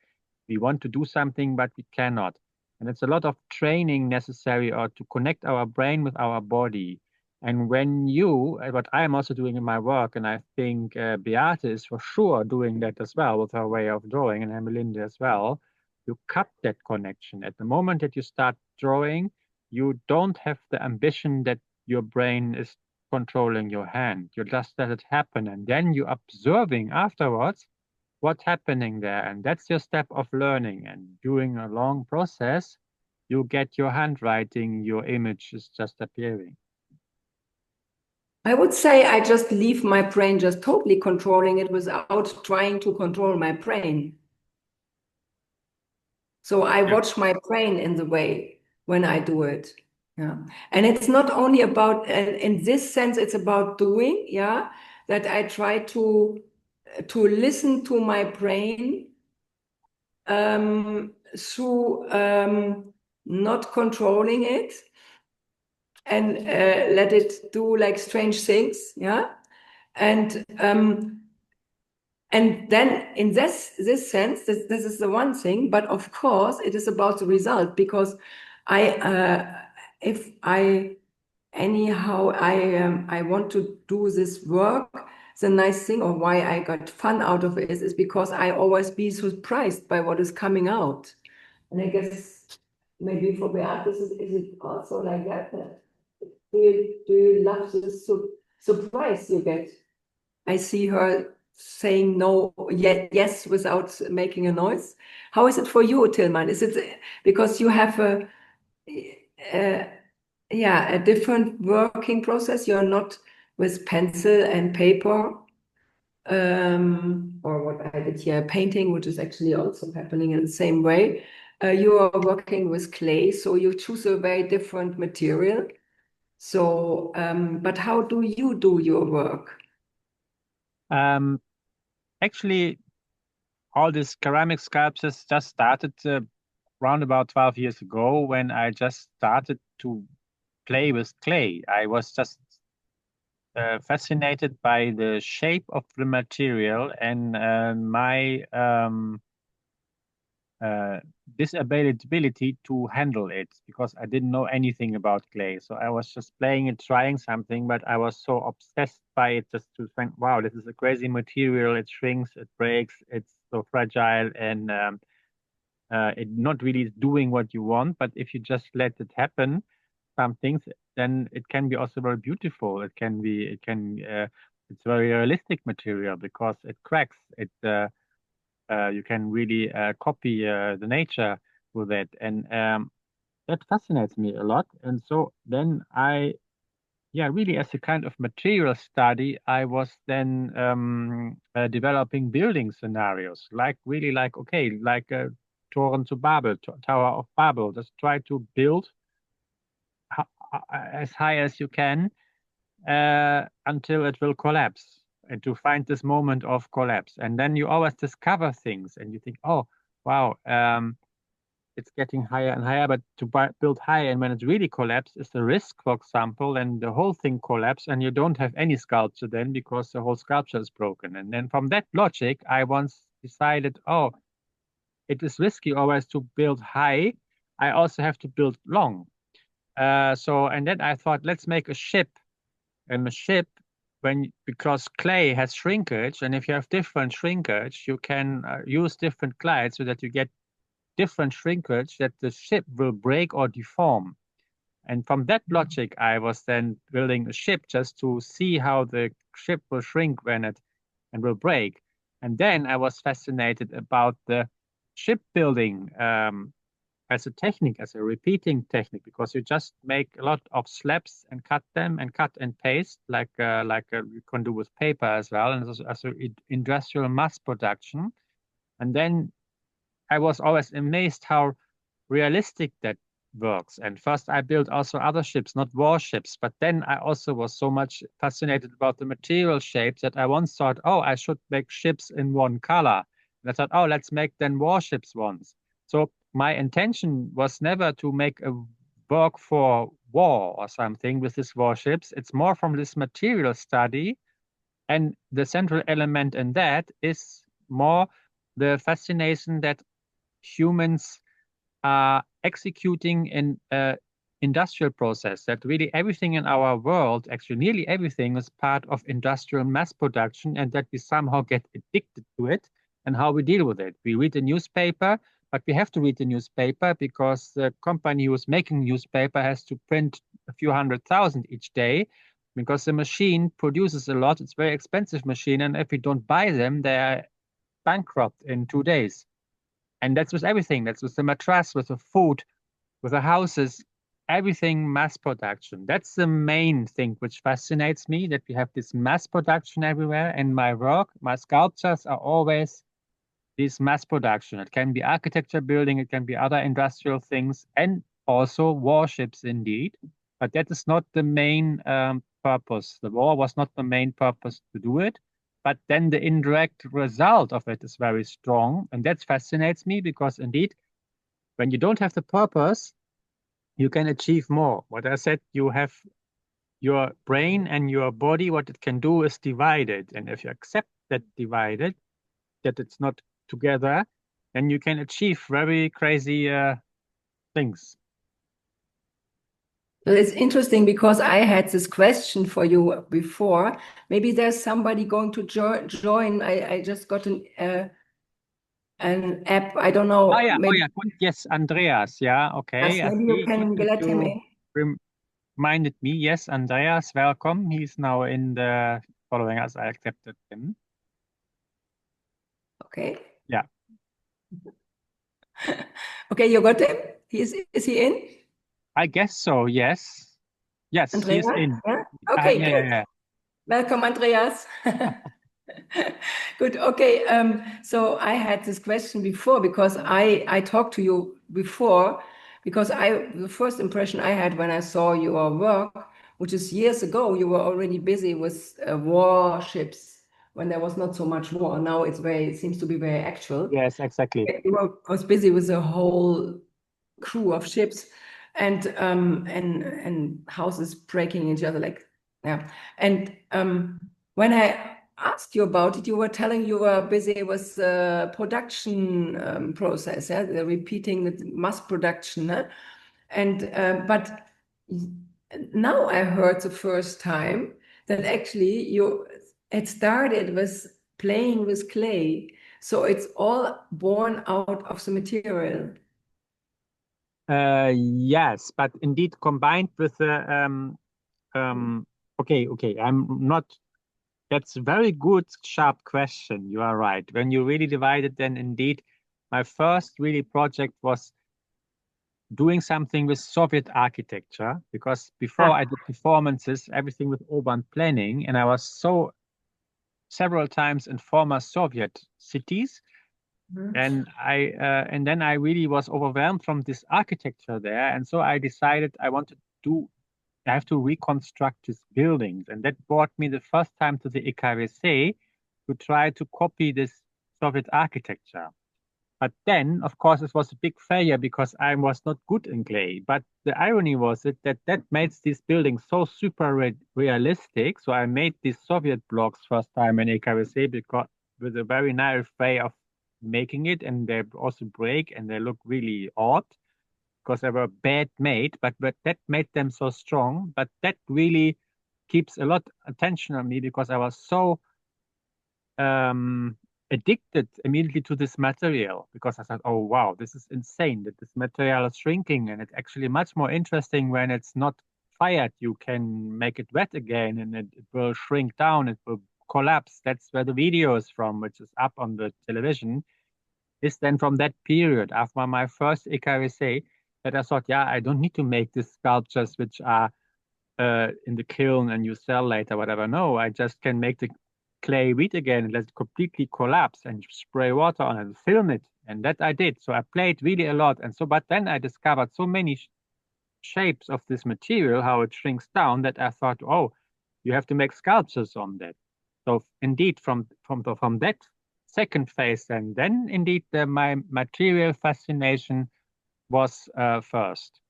Speaker 2: we want to do something but we cannot. And it's a lot of training necessary or to connect our brain with our body. And when what I'm also doing in my work, and I think Beate is for sure doing that as well with her way of drawing, and Hermelinde as well, you cut that connection. At the moment that you start drawing, you don't have the ambition that your brain is controlling your hand. You just let it happen. And then you're observing afterwards what's happening there. And that's your step of learning. And during a long process, you get your handwriting, your image is just appearing.
Speaker 1: I would say I just leave my brain just totally controlling it without trying to control my brain. So I watch my brain in the way when I do it. Yeah. And it's not only about, in this sense, it's about doing, yeah, that I try to listen to my brain through not controlling it and let it do like strange things, yeah. And then in this sense, this is the one thing, but of course it is about the result, because if I anyhow I want to do this work, the nice thing, or why I got fun out of it, is because I always be surprised by what is coming out. And I guess maybe for Beate, is it also like that? Do you love this surprise you get? I see her saying no, yes, without making a noise. How is it for you, Tilmann? Is it because you have a different working process? You're not with pencil and paper, or what I did here, painting, which is actually also happening in the same way. You are working with clay, so you choose a very different material. So, but how do you do your work?
Speaker 2: Actually, all these ceramic sculptures just started around about 12 years ago when I just started to play with clay. I was just fascinated by the shape of the material and my disability to handle it, because I didn't know anything about clay. So I was just playing it, trying something, but I was so obsessed by it just to think, wow, this is a crazy material. It shrinks, it breaks, it's so fragile, and it not really doing what you want. But if you just let it happen, some things, then it can be also very beautiful. It's very realistic material because it cracks. You can really copy the nature with it, and that fascinates me a lot. And so then really as a kind of material study, I was then developing building scenarios, like Toren zu Babel, Tower of Babel. Just try to build as high as you can until it will collapse, and to find this moment of collapse. And then you always discover things and you think, oh, wow, it's getting higher and higher, but to build high, and when it really collapses, is the risk, for example, and the whole thing collapses and you don't have any sculpture then because the whole sculpture is broken. And then from that logic, I once decided, oh, it is risky always to build high. I also have to build long. And then I thought, let's make a ship. And a ship, because clay has shrinkage, and if you have different shrinkage, you can use different clay so that you get different shrinkage that the ship will break or deform. And from that logic, I was then building a ship just to see how the ship will shrink and will break. And then I was fascinated about the shipbuilding as a technique, as a repeating technique, because you just make a lot of slabs and cut them and cut and paste, like you can do with paper as well, and as a industrial mass production. And then I was always amazed how realistic that works. And first I built also other ships, not warships, but then I also was so much fascinated about the material shapes that I once thought, oh, I should make ships in one color. And I thought, oh, let's make then warships once. So my intention was never to make a work for war or something with these warships. It's more from this material study. And the central element in that is more the fascination that humans are executing in an industrial process, that really everything in our world, actually nearly everything, is part of industrial mass production, and that we somehow get addicted to it, and how we deal with it. We read the newspaper, but we have to read the newspaper because the company who is making newspaper has to print a few 100,000 each day, because the machine produces a lot. It's a very expensive machine, and if we don't buy them, they are bankrupt in 2 days. And that's with everything. That's with the mattress, with the food, with the houses, everything mass production. That's the main thing which fascinates me, that we have this mass production everywhere. And my work, my sculptures are always this mass production. It can be architecture building, it can be other industrial things, and also warships indeed. But that is not the main purpose. The war was not the main purpose to do it. But then the indirect result of it is very strong. And that fascinates me because indeed, when you don't have the purpose, you can achieve more. What I said, you have your brain and your body, what it can do is divided. And if you accept that divided, that it's not together, then you can achieve very crazy things.
Speaker 1: Well, it's interesting because I had this question for you before. Maybe there's somebody going to join. I just got an app. I don't know.
Speaker 2: Oh yeah,
Speaker 1: maybe,
Speaker 2: good. Yes, Andreas. Yeah, okay.
Speaker 1: yes, maybe you can let him in.
Speaker 2: Reminded me. Yes, Andreas, welcome. He's now in the following us. I accepted him.
Speaker 1: Okay.
Speaker 2: Yeah.
Speaker 1: Okay, you got him? Is he in?
Speaker 2: I guess so, yes. Yes,
Speaker 1: Andreas?
Speaker 2: he's in.
Speaker 1: Yeah? Okay, good.
Speaker 2: Yeah.
Speaker 1: Welcome, Andreas. Good. Okay. So I had this question before because I talked to you before because the first impression I had when I saw your work, which is years ago, you were already busy with warships when there was not so much war. Now it seems to be very actual.
Speaker 2: Yes, exactly.
Speaker 1: You was busy with a whole crew of ships and houses breaking each other, like, yeah. And when I asked you about it, you were telling you were busy with the production process, yeah, the repeating the mass production, and but now I heard the first time that actually it started with playing with clay, so it's all born out of the material.
Speaker 2: Yes, but indeed combined with the okay. I'm not That's a very good, sharp question. You are right. When you really divide it, then indeed, my first really project was doing something with Soviet architecture, because before I did performances, everything with urban planning, and I was so several times in former Soviet cities. And then I really was overwhelmed from this architecture there, and so I decided I have to reconstruct these buildings, and that brought me the first time to the EKWC to try to copy this Soviet architecture. But then, of course, it was a big failure because I was not good in clay. But the irony was that made these buildings so super realistic. So I made these Soviet blocks first time in EKWC because with a very nice way of making it, and they also break and they look really odd because they were bad made, but that made them so strong. But that really keeps a lot attention on me because I was so addicted immediately to this material, because I thought, oh wow, this is insane that this material is shrinking, and it's actually much more interesting when it's not fired. You can make it wet again and it will shrink down, it will collapse. That's where the video is from, which is up on the television, is then from that period after my first EKWC, that I thought, yeah, I don't need to make these sculptures which are in the kiln and you sell later, whatever. No, I just can make the clay wheat again and let it completely collapse and spray water on it and film it. And that I did. So I played really a lot. And so, but then I discovered so many shapes of this material, how it shrinks down, that I thought, oh, you have to make sculptures on that. So indeed, from that second phase, and then indeed my material fascination was first.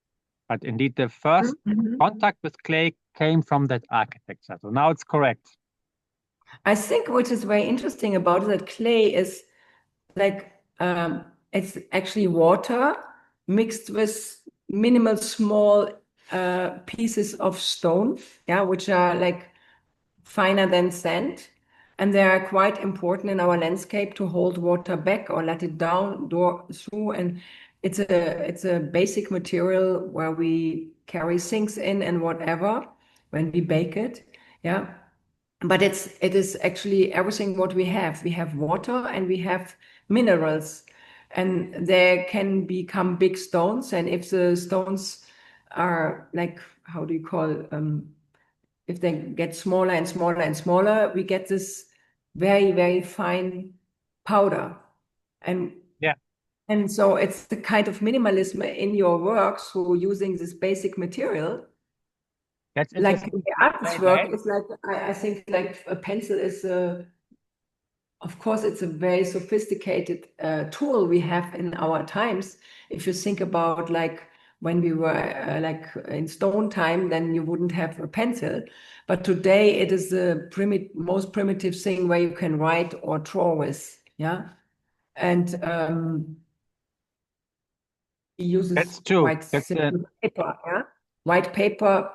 Speaker 2: But indeed, the first contact with clay came from that architecture. So now it's correct.
Speaker 1: I think what is very interesting about it, that clay is like, it's actually water mixed with minimal small pieces of stone, yeah, which are like finer than sand. And they are quite important in our landscape to hold water back or let it down through. And it's a basic material where we carry things in and whatever when we bake it. Yeah. But it is actually everything what we have. We have water and we have minerals, and they can become big stones. And if the stones are like, how do you call, if they get smaller and smaller and smaller, we get this very, very fine powder. And
Speaker 2: yeah.
Speaker 1: And so it's the kind of minimalism in your work, so using this basic material.
Speaker 2: That's
Speaker 1: like the artist's work is like, I think like a pencil is of course it's a very sophisticated tool we have in our times. If you think about like when we were like in stone time, then you wouldn't have a pencil. But today it is the most primitive thing where you can write or draw with. Yeah. And he uses
Speaker 2: that's true.
Speaker 1: white paper, yeah? White paper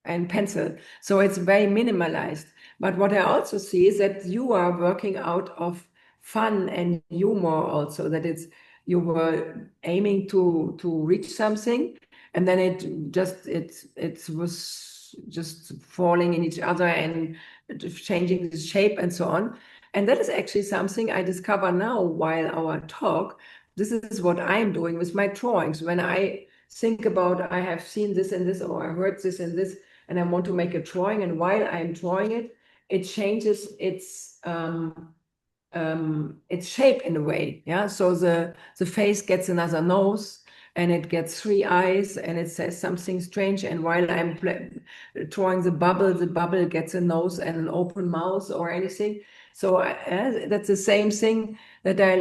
Speaker 1: and pencil. So it's very minimalized. But what I also see is that you are working out of fun and humor also, that you were aiming to reach something, and then it was just falling in each other and changing the shape and so on. And that is actually something I discover now while our talk. This is what I'm doing with my drawings. When I think about, I have seen this and this, or I heard this and this, and I want to make a drawing, and while I'm drawing it, it changes its shape in a way. Yeah. So the face gets another nose, and it gets 3 eyes, and it says something strange. And while I'm drawing the bubble gets a nose and an open mouth or anything. So that's the same thing that I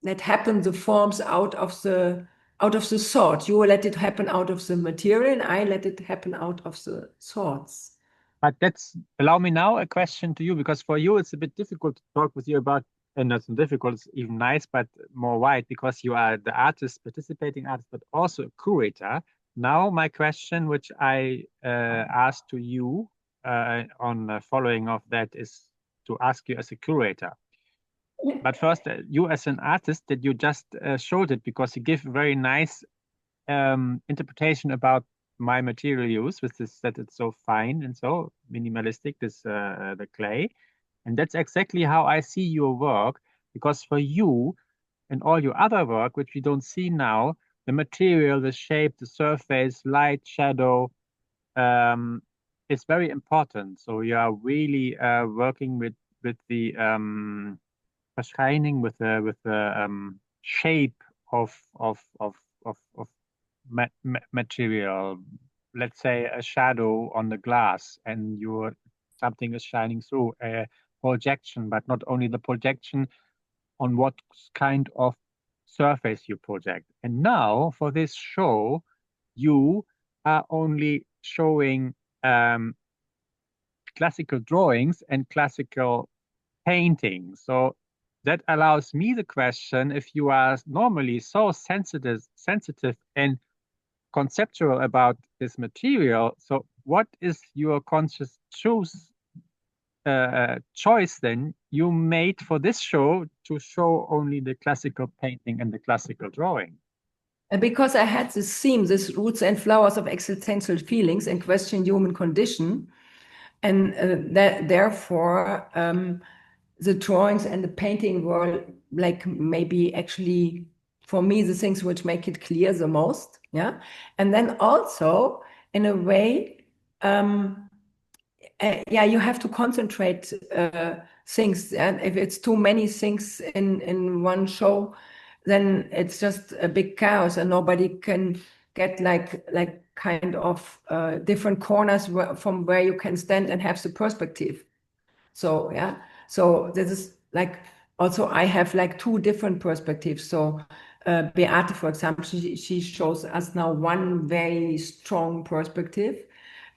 Speaker 1: let happen. The forms out of the thought. You let it happen out of the material, and I let it happen out of the thoughts.
Speaker 2: But allow me now a question to you, because for you it's a bit difficult to talk with you about, and not so difficult, it's even nice, but more wide, because you are the artist, participating artist, but also a curator. Now my question, which I asked to you on following of that, is to ask you as a curator. But first, you as an artist, that you just showed it, because you give a very nice interpretation about my material use, with this, that it's so fine and so minimalistic, this the clay. And that's exactly how I see your work, because for you and all your other work, which we don't see now, the material, the shape, the surface, light, shadow, is very important. So you are really working with the verschijning, with the shape of material. Let's say a shadow on the glass, and something is shining through a projection, but not only the projection, on what kind of surface you project. And now for this show, you are only showing classical drawings and classical painting. So that allows me the question: if you are normally so sensitive and conceptual about this material, so what is your conscious choice then you made for this show to show only the classical painting and the classical drawing?
Speaker 1: And because I had this theme, this roots and flowers of existential feelings and question human condition, and that therefore the drawings and the painting were like maybe actually for me the things which make it clear the most, yeah. And then also in a way, yeah, you have to concentrate things, and if it's too many things in one show, then it's just a big chaos, and nobody can get like kind of different corners from where you can stand and have the perspective. So yeah, so this is like, also I have like two different perspectives. So Beate, for example, she shows us now one very strong perspective,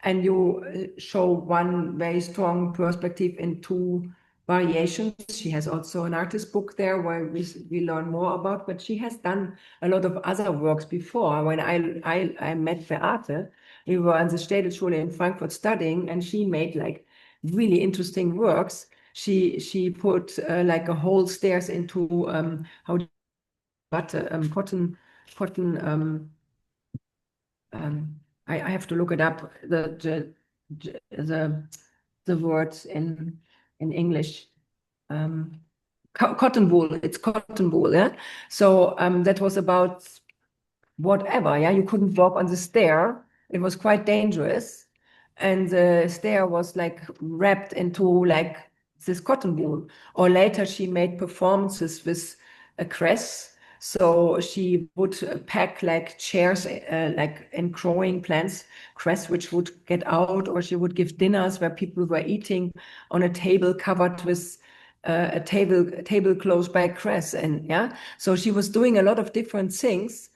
Speaker 1: and you show one very strong perspective in two variations. She has also an artist book there where we learn more about, but she has done a lot of other works before. When I met Beate, we were in the Städelschule in Frankfurt studying, and she made like really interesting works. She put like a whole stairs into cotton. I have to look it up, the words in English. Cotton wool. It's cotton wool, yeah. So that was about whatever, yeah. You couldn't walk on the stair. It was quite dangerous, and the stair was like wrapped into like this cotton wool. Or later she made performances with a cress. So she would pack like chairs, like in growing plants, cress which would get out, or she would give dinners where people were eating on a table covered with a tablecloth by cress, and yeah. So she was doing a lot of different things.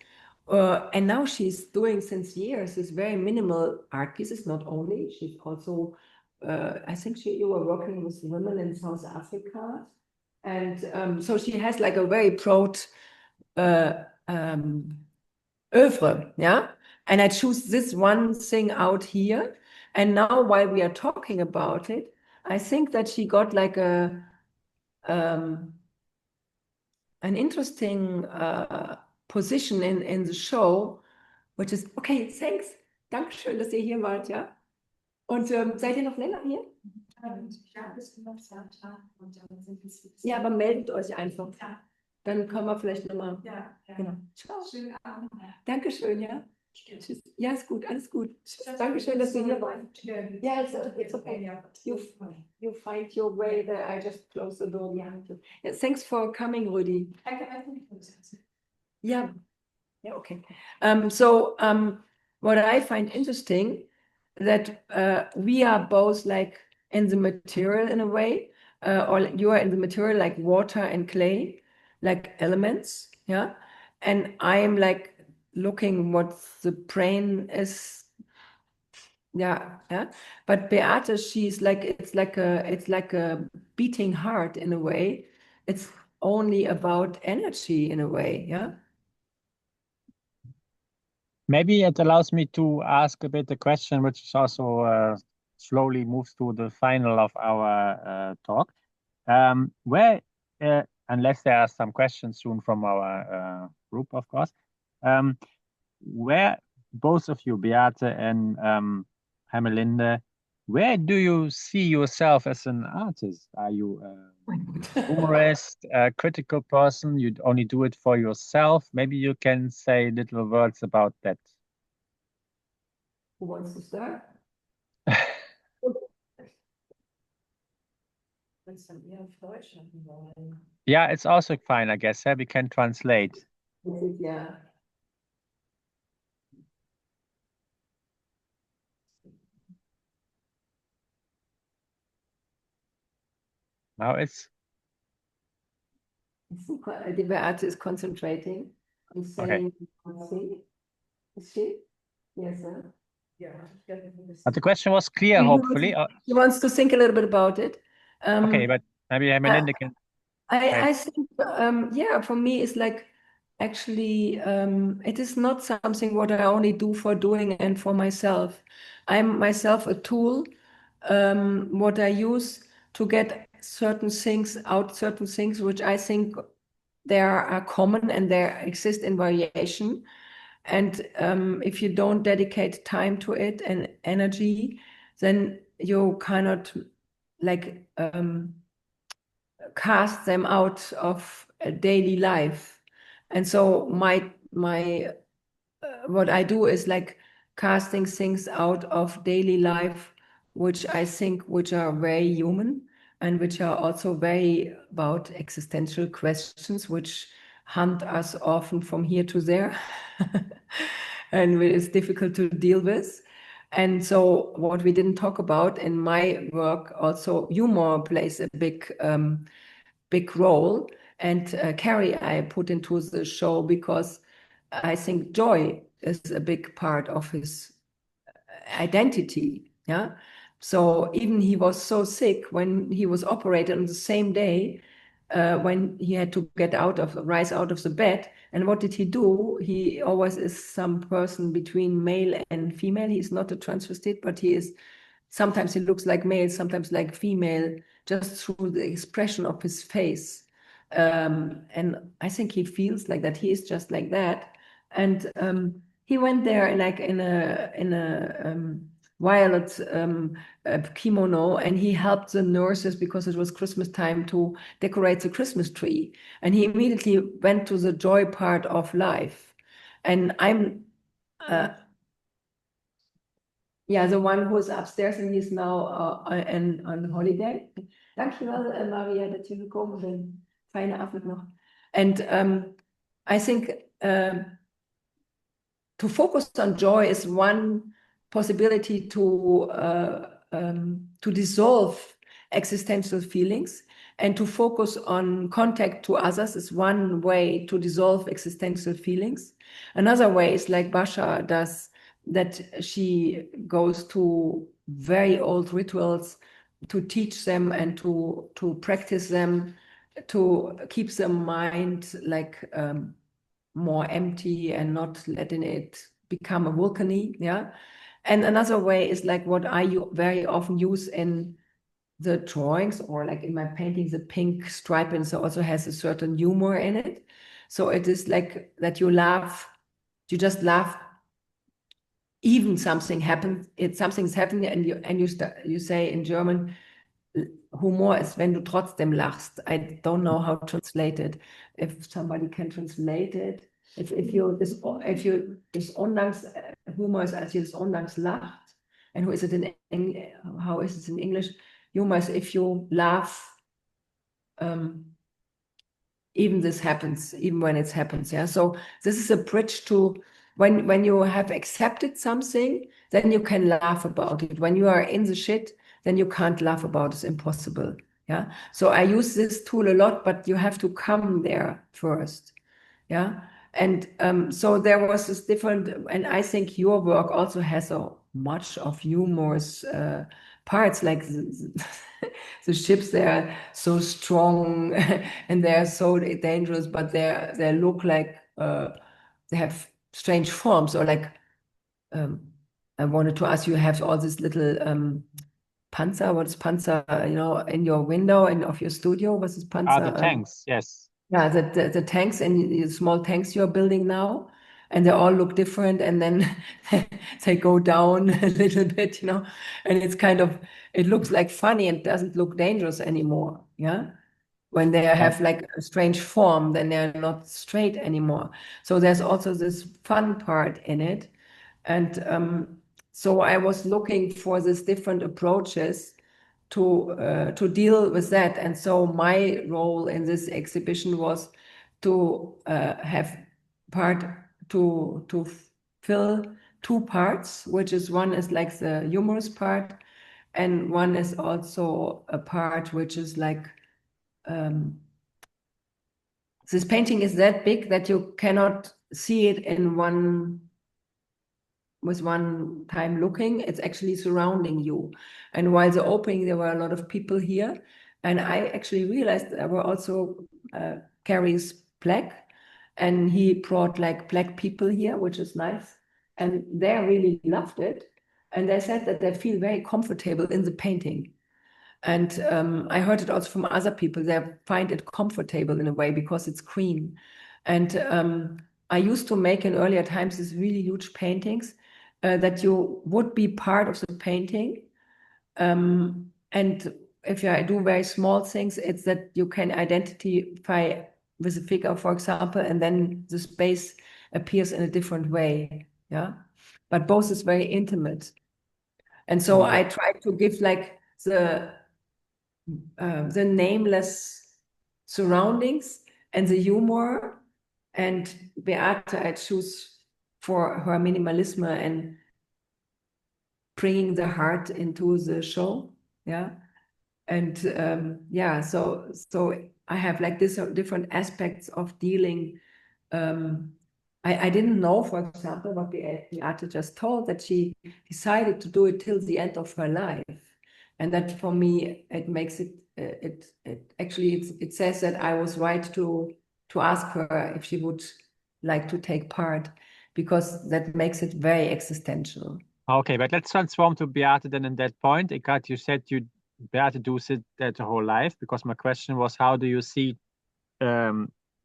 Speaker 1: And now she's doing since years this very minimal art pieces. Not only, she's also, I think you were working with women in South Africa, and so she has like a very broad oeuvre, yeah. And I choose this one thing out here, and now while we are talking about it, I think that she got like an interesting position in the show, which is, okay, thanks, Dankeschön, dass ihr hier wart, ja. Und seid ihr noch länger hier?
Speaker 4: Ja, bis zum Sonntag und dann sind wir
Speaker 1: Ja, aber meldet euch einfach.
Speaker 4: Ja.
Speaker 1: Dann können wir vielleicht nochmal.
Speaker 4: Ja, ja.
Speaker 1: Genau. Ciao.
Speaker 4: Schönen Abend.
Speaker 1: Dankeschön, ja. Tschüss. Ja, ist gut, alles gut. Tschüss. Dankeschön, dass du hier warst. Ja, it's okay. You find your way there. I just close the door behind you. Yeah, thanks for coming, Rudi. Yeah. Yeah, okay. So what I find interesting, that we are both like in the material in a way, or you are in the material like water and clay, like elements, yeah. And I am like looking what the brain is, yeah. But Beate, she's like, it's like a beating heart in a way. It's only about energy in a way, yeah.
Speaker 2: Maybe it allows me to ask a bit a question, which is also slowly moves to the final of our talk. Where, unless there are some questions soon from our group, of course, where both of you, Beate and Hermelinde, where do you see yourself as an artist? Are you a humorist, a critical person? You only do it for yourself? Maybe you can say little words about that.
Speaker 1: Who wants to start?
Speaker 2: Yeah, it's also fine, I guess. We can translate.
Speaker 1: Yeah.
Speaker 2: Now it's
Speaker 1: The Beate is concentrating on saying, is she? Yes, sir.
Speaker 4: Yeah.
Speaker 2: but the question was clear,
Speaker 1: He
Speaker 2: hopefully.
Speaker 1: He wants to think a little bit about it.
Speaker 2: Okay, but maybe Hermelinde can.
Speaker 1: I think, yeah, for me, it's like actually, it is not something what I only do for doing and for myself. I'm myself a tool, what I use to get certain things out, certain things which I think they are common and they exist in variation. And if you don't dedicate time to it and energy, then you cannot like cast them out of daily life. And so my what I do is like casting things out of daily life, which I think which are very human and which are also very about existential questions, which hunt us often from here to there, and it's difficult to deal with. And so what we didn't talk about in my work, also humor plays a big role. And Cary I put into the show because I think joy is a big part of his identity. Yeah. So even he was so sick when he was operated on the same day, when he had to rise out of the bed. And what did he do? He always is some person between male and female. He's not a transvestite, but sometimes he looks like male, sometimes like female, just through the expression of his face. And I think he feels like that. He is just like that. And he went there like in a violet kimono, and he helped the nurses because it was Christmas time to decorate the Christmas tree. And he immediately went to the joy part of life. And I'm yeah, the one who is upstairs and he's now on holiday. Dankjewel, Maria, dat je gekomen bent. Fijne avond nog. And I think to focus on joy is one possibility to dissolve existential feelings, and to focus on contact to others is one way to dissolve existential feelings. Another way is like Bhasha does, that she goes to very old rituals to teach them and to practice them, to keep the mind like more empty and not letting it become a volcany. Yeah. And another way is like what I very often use in the drawings or like in my paintings, the pink stripe, and so also has a certain humor in it. So it is like that you just laugh. Even something's happening, and you say in German, Humor ist, wenn du trotzdem lachst. I don't know how to translate it. If somebody can translate it, if you this ondanks humor is als je this ondanks lacht. And how is it in English? Humor is if you laugh. Even this happens, even when it happens. Yeah. So this is a bridge to when you have accepted something, then you can laugh about it. When you are in the shit, then you can't laugh about it. It's impossible. Yeah. So I use this tool a lot, but you have to come there first. Yeah. And so there was this different, and I think your work also has so much of humorous parts, like the ships, they are so strong and they are so dangerous, but they look like they have strange forms, or like I wanted to ask you, have all this little panzer, what is panzer, in your window and of your studio? What is panzer?
Speaker 2: The tanks, yes.
Speaker 1: Yeah, the tanks and the small tanks you're building now. and they all look different, and then they go down a little bit, you know, and it's kind of, it looks like funny and doesn't look dangerous anymore, yeah. When they have like a strange form, then they're not straight anymore. So there's also this fun part in it. And so I was looking for these different approaches to deal with that. And so my role in this exhibition was to have to fill two parts, which is one is like the humorous part, and one is also a part which is like this painting is that big that you cannot see it in with one time looking. It's actually surrounding you. And while the opening, there were a lot of people here. And I actually realized there were also Cary's black, and he brought like black people here, which is nice. And they really loved it. And they said that they feel very comfortable in the painting. And I heard it also from other people. They find it comfortable in a way because it's green. And I used to make in earlier times these really huge paintings that you would be part of the painting. And if I do very small things, it's that you can identify with a figure, for example, and then the space appears in a different way. Yeah, but both is very intimate. And so I try to give like the nameless surroundings and the humor, and Beate I choose for her minimalism and bringing the heart into the show. Yeah. And yeah, so I have like this different aspects of dealing. I didn't know, for example, what Beate just told, that she decided to do it till the end of her life. And that for me, it makes it, it says that I was right to ask her if she would like to take part, because that makes it very existential.
Speaker 2: Okay, but let's transform to Beate then in that point. Ikat, you said Beate does it that her whole life, because my question was, how do you see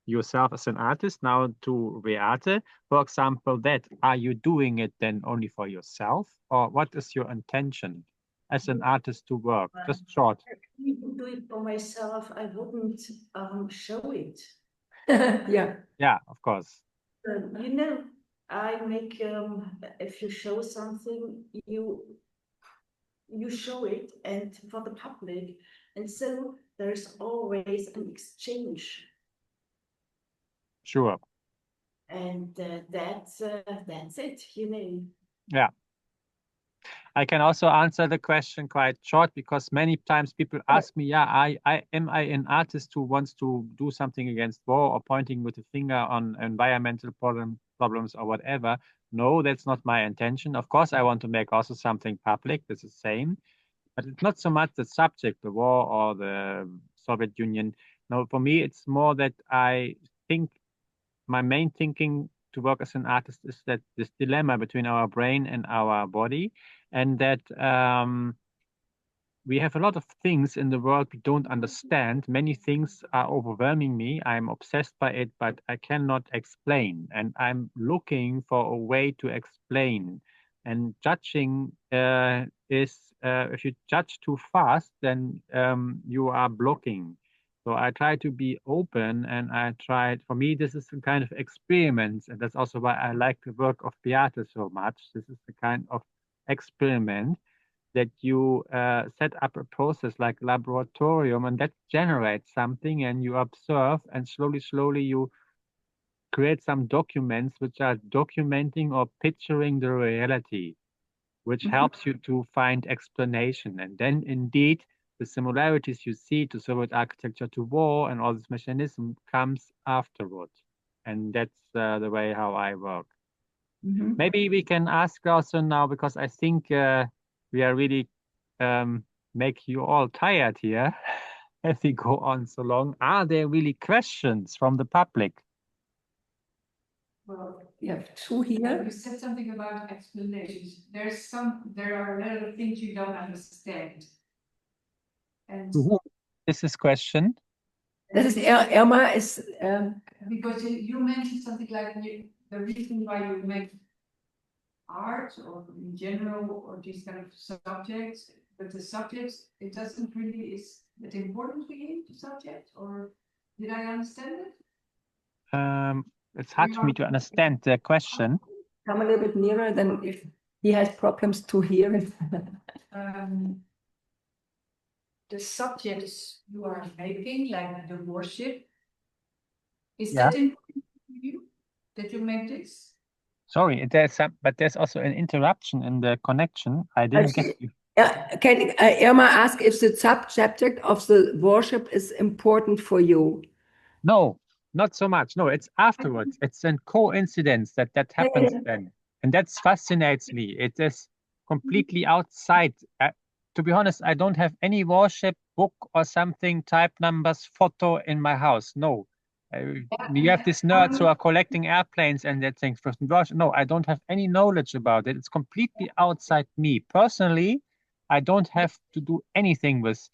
Speaker 2: yourself as an artist? Now to Beate, for example, are you doing it then only for yourself, or what is your intention as an artist to work? Just short.
Speaker 3: If I would do it for myself, I wouldn't show it.
Speaker 1: Yeah,
Speaker 2: of course.
Speaker 3: You know, I make if you show something, you show it and for the public, and so there's always an exchange.
Speaker 2: Sure.
Speaker 3: And that's it, you know.
Speaker 2: Yeah. I can also answer the question quite short, because many times people ask me, am I an artist who wants to do something against war or pointing with a finger on environmental problems or whatever? No, that's not my intention. Of course, I want to make also something public. That's the same. But it's not so much the subject, the war or the Soviet Union. No, for me, it's more that I think my main thinking to work as an artist is that this dilemma between our brain and our body, and that we have a lot of things in the world we don't understand. Many things are overwhelming me. I'm obsessed by it, but I cannot explain. And I'm looking for a way to explain. And judging is, if you judge too fast, then you are blocking. So I try to be open, and for me, this is a kind of experiment. And that's also why I like the work of Beate so much. This is the kind of experiment that you set up a process like laboratorium, and that generates something, and you observe, and slowly you create some documents which are documenting or picturing the reality, which helps you to find explanation. And then indeed, the similarities you see to Soviet architecture, to war, and all this mechanism comes afterwards. And that's the way how I work. Maybe we can ask also now, because I think we are really make you all tired here if we go on so long. Are there really questions from the public?
Speaker 4: Well,
Speaker 1: we have two here.
Speaker 4: you said something about explanations. There are a lot of things you don't understand. And
Speaker 2: Is this question?
Speaker 1: This is Irma is
Speaker 4: because you mentioned something like the reason why you make art or in general or these kind of subjects, but the subjects, it doesn't really, is it important for you, the subject, or did I understand it?
Speaker 2: It's hard for me to understand the question.
Speaker 1: Come a little bit nearer, then if he has problems to hear it.
Speaker 4: The subjects you are making, like the worship, is
Speaker 2: Yeah.
Speaker 4: that important for you, that you make this?
Speaker 2: Sorry, but there's also an interruption in the connection. I didn't get you.
Speaker 1: Can Irma ask if the subject of the worship is important for you?
Speaker 2: No, not so much. No, it's afterwards. It's a coincidence that happens then. And that fascinates me. It is completely outside. To be honest, I don't have any worship book or something, type numbers, photo in my house. No. You have these nerds who are collecting airplanes and that things. No, I don't have any knowledge about it. It's completely outside me. Personally, I don't have to do anything with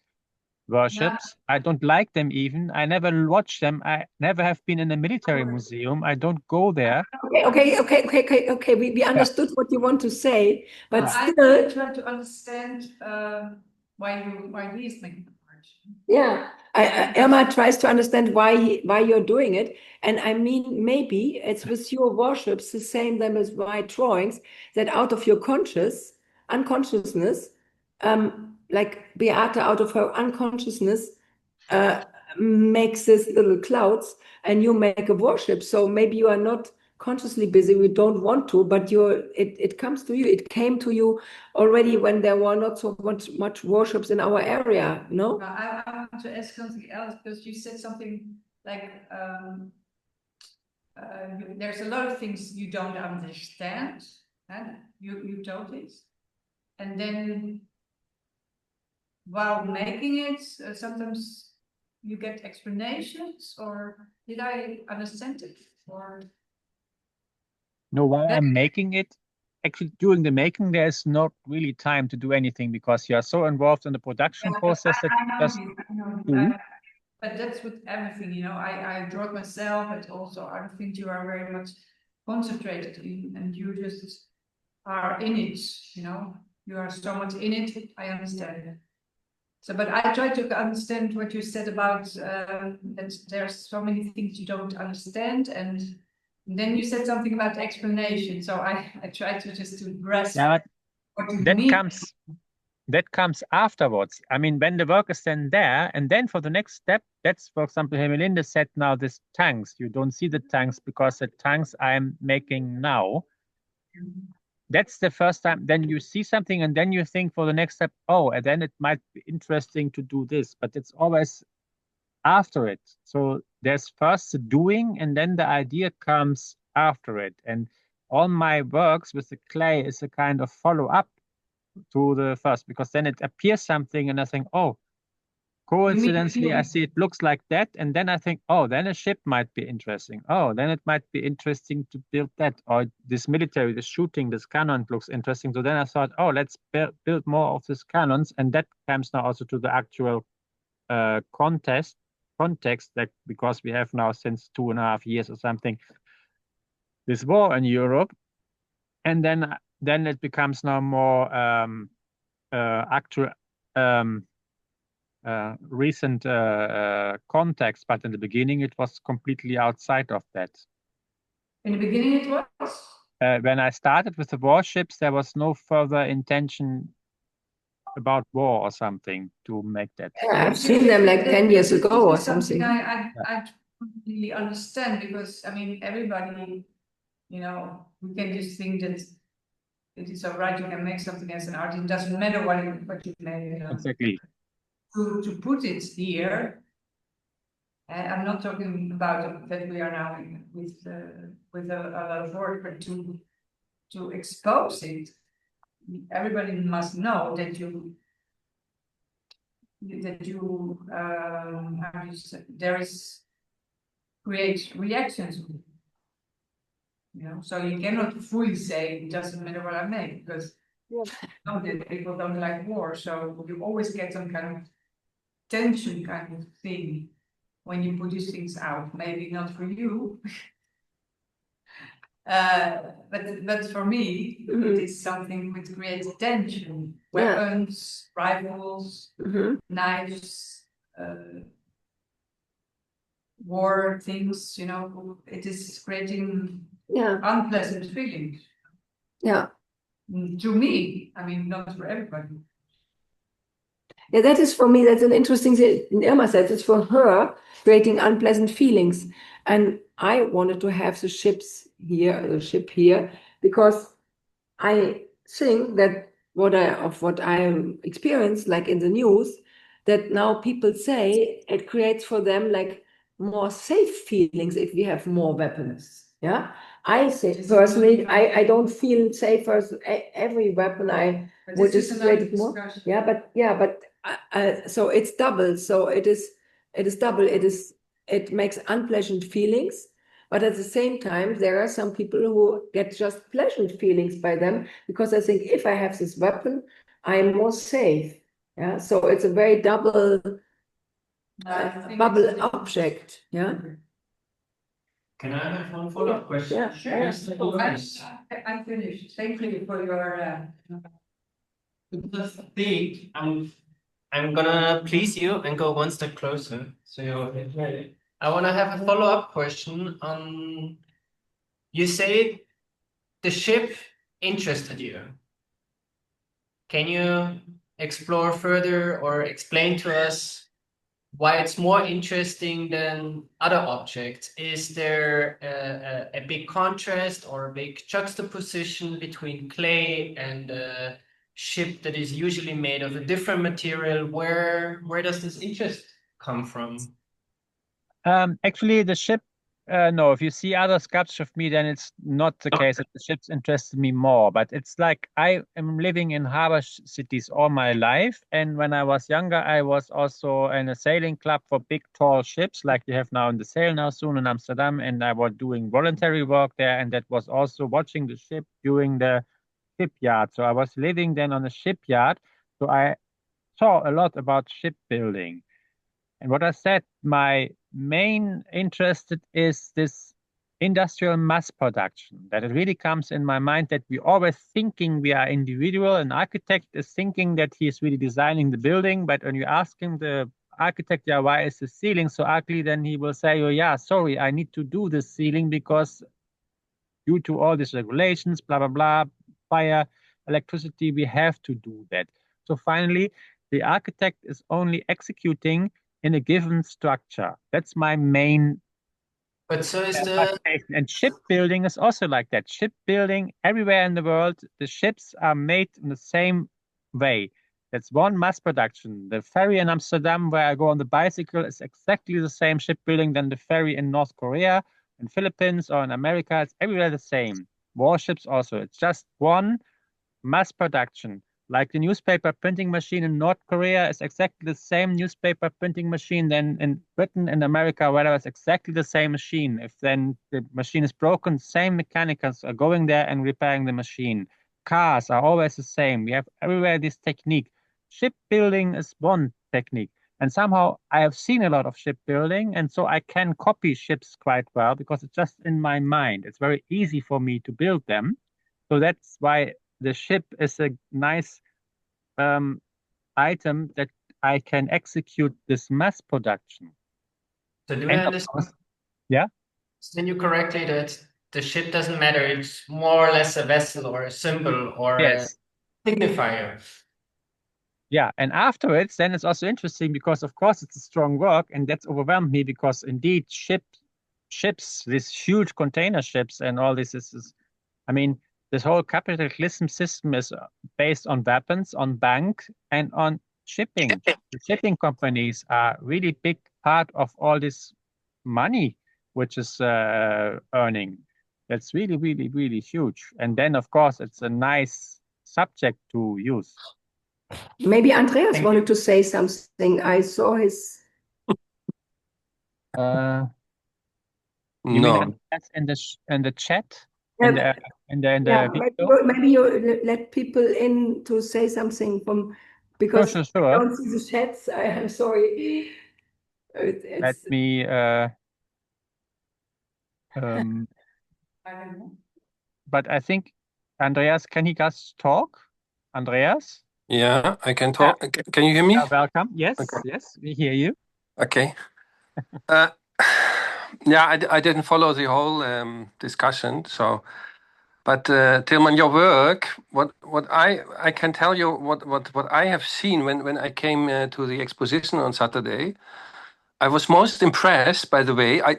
Speaker 2: worships. I don't like them even. I never watch them. I never have been in a military museum. I don't go there.
Speaker 1: Okay. We understood what you want to say, but still,
Speaker 4: I try to understand why he is making art.
Speaker 1: yeah. Irma tries to understand why you're doing it, and I mean maybe it's with your worships the same them as my drawings, that out of your unconsciousness, like Beate out of her unconsciousness makes these little clouds, and you make a worship. So maybe you are not consciously busy, we don't want to, but it comes to you. It came to you already when there were not so much worships in our area, no?
Speaker 4: I want to ask something else, because you said something like there's a lot of things you don't understand, and you told this, and then while making it, sometimes you get explanations, or did I understand it? Or
Speaker 2: No, while I'm making it, actually during the making, there's not really time to do anything because you are so involved in the production process that you just do.
Speaker 4: But that's with everything, you know. I draw it myself, but also I think you are very much concentrated in, and you just are in it, you know. You are so much in it. I understand it. So, but I try to understand what you said about that there's so many things you don't understand, and then you said something about explanation. So I try to just to grasp what you mean.
Speaker 2: That comes afterwards. I mean, when the work is then there, and then for the next step, that's, for example, Hermelinde said now this tanks. You don't see the tanks because the tanks I'm making now. That's the first time. Then you see something, and then you think for the next step, oh, and then it might be interesting to do this, but it's always after it. So there's first the doing, and then the idea comes after it. And all my works with the clay is a kind of follow-up to the first, because then it appears something and I think, oh, coincidentally, I see it looks like that. And then I think, oh, then a ship might be interesting. Oh, then it might be interesting to build that. Or this military, this shooting, this cannon looks interesting. So then I thought, oh, let's build more of these cannons. And that comes now also to the actual context, that because we have now since 2.5 years or something, this war in Europe. And then it becomes now more actual recent context, but in the beginning it was completely outside of that.
Speaker 4: In the beginning it was?
Speaker 2: When I started with the warships, there was no further intention about war or something to make that.
Speaker 1: Yeah, I've seen them like 10 years ago or something.
Speaker 4: I don't really understand, because I mean everybody, you know, we can just think that it is all right, you can make something as an art. It doesn't matter what you make. You know.
Speaker 2: Exactly.
Speaker 4: To put it here, I'm not talking about that we are now with a lot of work, but to expose it, everybody must know that how do you say, there is create reactions. You know, so you cannot fully say it doesn't matter what I make, because people don't like war, so you always get some kind of tension kind of thing when you put these things out. Maybe not for you, But for me, it is something with great tension. Weapons, rifles, knives, war things, you know, it is creating unpleasant feelings.
Speaker 1: Yeah.
Speaker 4: To me, I mean, not for everybody.
Speaker 1: Yeah, that is for me, that's an interesting thing. Irma said it's for her creating unpleasant feelings. And I wanted to have the ship here, because I think that what I experienced, like in the news, that now people say it creates for them like more safe feelings if we have more weapons. Yeah, I say personally, I don't feel safer every weapon I would just create more. Yeah, but so it's double. So it is double. It makes unpleasant feelings. But at the same time, there are some people who get just pleasant feelings by them, because I think if I have this weapon, I am more safe. Yeah, so it's a very double bubble object. Yeah.
Speaker 6: Can I have one follow-up question?
Speaker 1: Yeah,
Speaker 4: Sure.
Speaker 6: Sure.
Speaker 4: I'm finished. Thank you for your.
Speaker 6: The thing, I'm gonna please you and go one step closer. So I want to have a follow-up question on. You say the ship interested you. Can you explore further or explain to us why it's more interesting than other objects? Is there a big contrast or a big juxtaposition between clay and a ship that is usually made of a different material? Where does this interest come from?
Speaker 2: Actually, the ship, no, if you see other sculptures of me, then it's not the case that the ships interested me more. But it's like I am living in harbor cities all my life. And when I was younger, I was also in a sailing club for big, tall ships, like you have now in the Sail Now soon in Amsterdam. And I was doing voluntary work there. And that was also watching the ship during the shipyard. So I was living then on a shipyard. So I saw a lot about shipbuilding. And what I said, my main interest is this industrial mass production, that it really comes in my mind that we always thinking we are individual. An architect is thinking that he is really designing the building, but when you ask him, the architect, yeah, why is the ceiling so ugly? Then he will say, oh yeah, sorry, I need to do the ceiling because due to all these regulations, blah, blah, blah, fire, electricity, we have to do that. So finally, the architect is only executing in a given structure. That's my main.
Speaker 6: But so is the.
Speaker 2: And shipbuilding is also like that. Shipbuilding everywhere in the world, the ships are made in the same way. That's one mass production. The ferry in Amsterdam, where I go on the bicycle, is exactly the same shipbuilding than the ferry in North Korea, in Philippines, or in America. It's everywhere the same. Warships also. It's just one mass production. Like the newspaper printing machine in North Korea is exactly the same newspaper printing machine than in Britain and America, where it's exactly the same machine. If then the machine is broken, same mechanicals are going there and repairing the machine. Cars are always the same. We have everywhere this technique. Shipbuilding is one technique. And somehow I have seen a lot of shipbuilding, and so I can copy ships quite well because it's just in my mind. It's very easy for me to build them. So that's why the ship is a nice item that I can execute this mass production.
Speaker 6: So do I understand?
Speaker 2: Yeah.
Speaker 6: Understand you correctly that the ship doesn't matter, it's more or less a vessel or a symbol or
Speaker 2: Yes.
Speaker 6: a signifier.
Speaker 2: Yeah, and afterwards, then it's also interesting because, of course, it's a strong work, and that's overwhelmed me because indeed ships, these huge container ships, and all this is I mean, this whole capitalism system is based on weapons, on bank, and on shipping. The shipping companies are really big part of all this money which is earning. That's really, really, really huge. And then, of course, it's a nice subject to use.
Speaker 1: Maybe Andreas wanted to say something. I saw his.
Speaker 2: You
Speaker 7: No.
Speaker 2: mean that's in the chat?
Speaker 1: Yeah,
Speaker 2: In the
Speaker 1: maybe you let people in to say something because
Speaker 2: Sure.
Speaker 1: I don't see the chats. I am sorry.
Speaker 2: Let me
Speaker 4: I don't know.
Speaker 2: but I think Andreas, can he just talk? Andreas?
Speaker 7: Yeah, I can talk. Can you hear me?
Speaker 2: Welcome. Yes,
Speaker 7: Okay.
Speaker 2: yes, we hear you.
Speaker 7: Okay. Uh, yeah, I didn't follow the whole discussion. So, but Tilmann, your work, what I can tell you what I have seen when I came to the exposition on Saturday, I was most impressed. By the way, I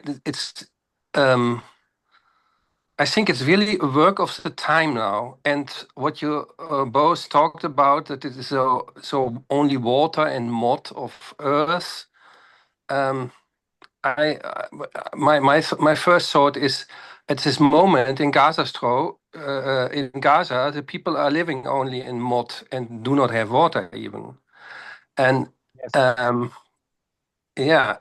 Speaker 7: think it's really a work of the time now. And what you both talked about, that it is so only water and mud of earth. My first thought is, at this moment in in Gaza, the people are living only in mud and do not have water even. And
Speaker 2: Yes.
Speaker 7: yeah,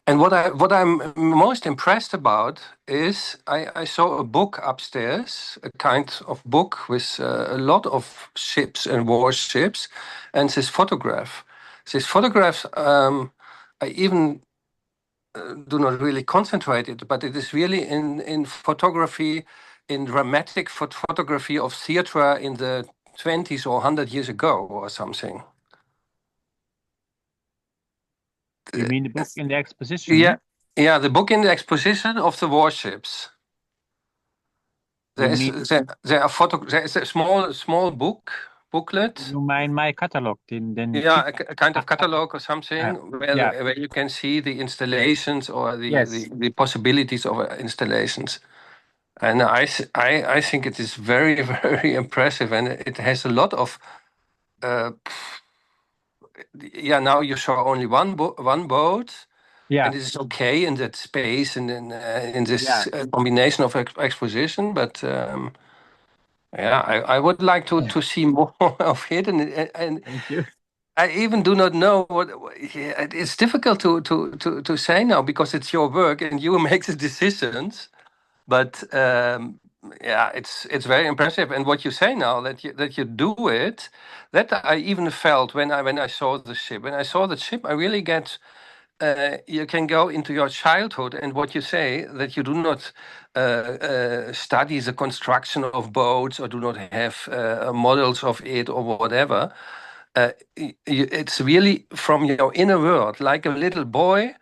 Speaker 7: and what I'm most impressed about is I saw a book upstairs, a kind of book with a lot of ships and warships, and this photograph. These photographs, I even do not really concentrate it, but it is really in photography, in dramatic photography of theater in the 20s or 100 years ago or something.
Speaker 2: You mean the book in the exposition?
Speaker 7: Yeah, the book in the exposition of the warships. There is a small booklet.
Speaker 2: You mean my catalog?
Speaker 7: Yeah, a kind of catalog or something where you can see the installations or the possibilities of installations. And I think it is very, very impressive, and it has a lot of. Now you saw only one boat.
Speaker 2: Yeah.
Speaker 7: And this is okay in that space and in this combination of exposition, but I would like to see more of it, and
Speaker 2: Thank you.
Speaker 7: I even do not know what. It's difficult to say now because it's your work and you make the decisions. But it's very impressive. And what you say now that you do it, that I even felt when I saw the ship. When I saw the ship, I really get. You can go into your childhood, and what you say that you do not study the construction of boats or do not have models of it or whatever. It's really from your inner world, like a little boy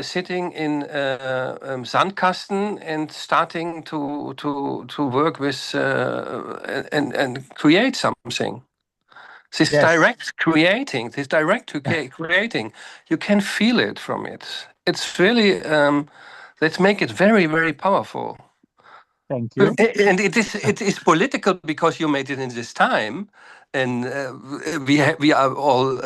Speaker 7: sitting in Sandkasten and starting to work with and create something. This direct creating, you can feel it from it. It's really let's make it very, very powerful.
Speaker 2: Thank you.
Speaker 7: And it is political because you made it in this time, and we are all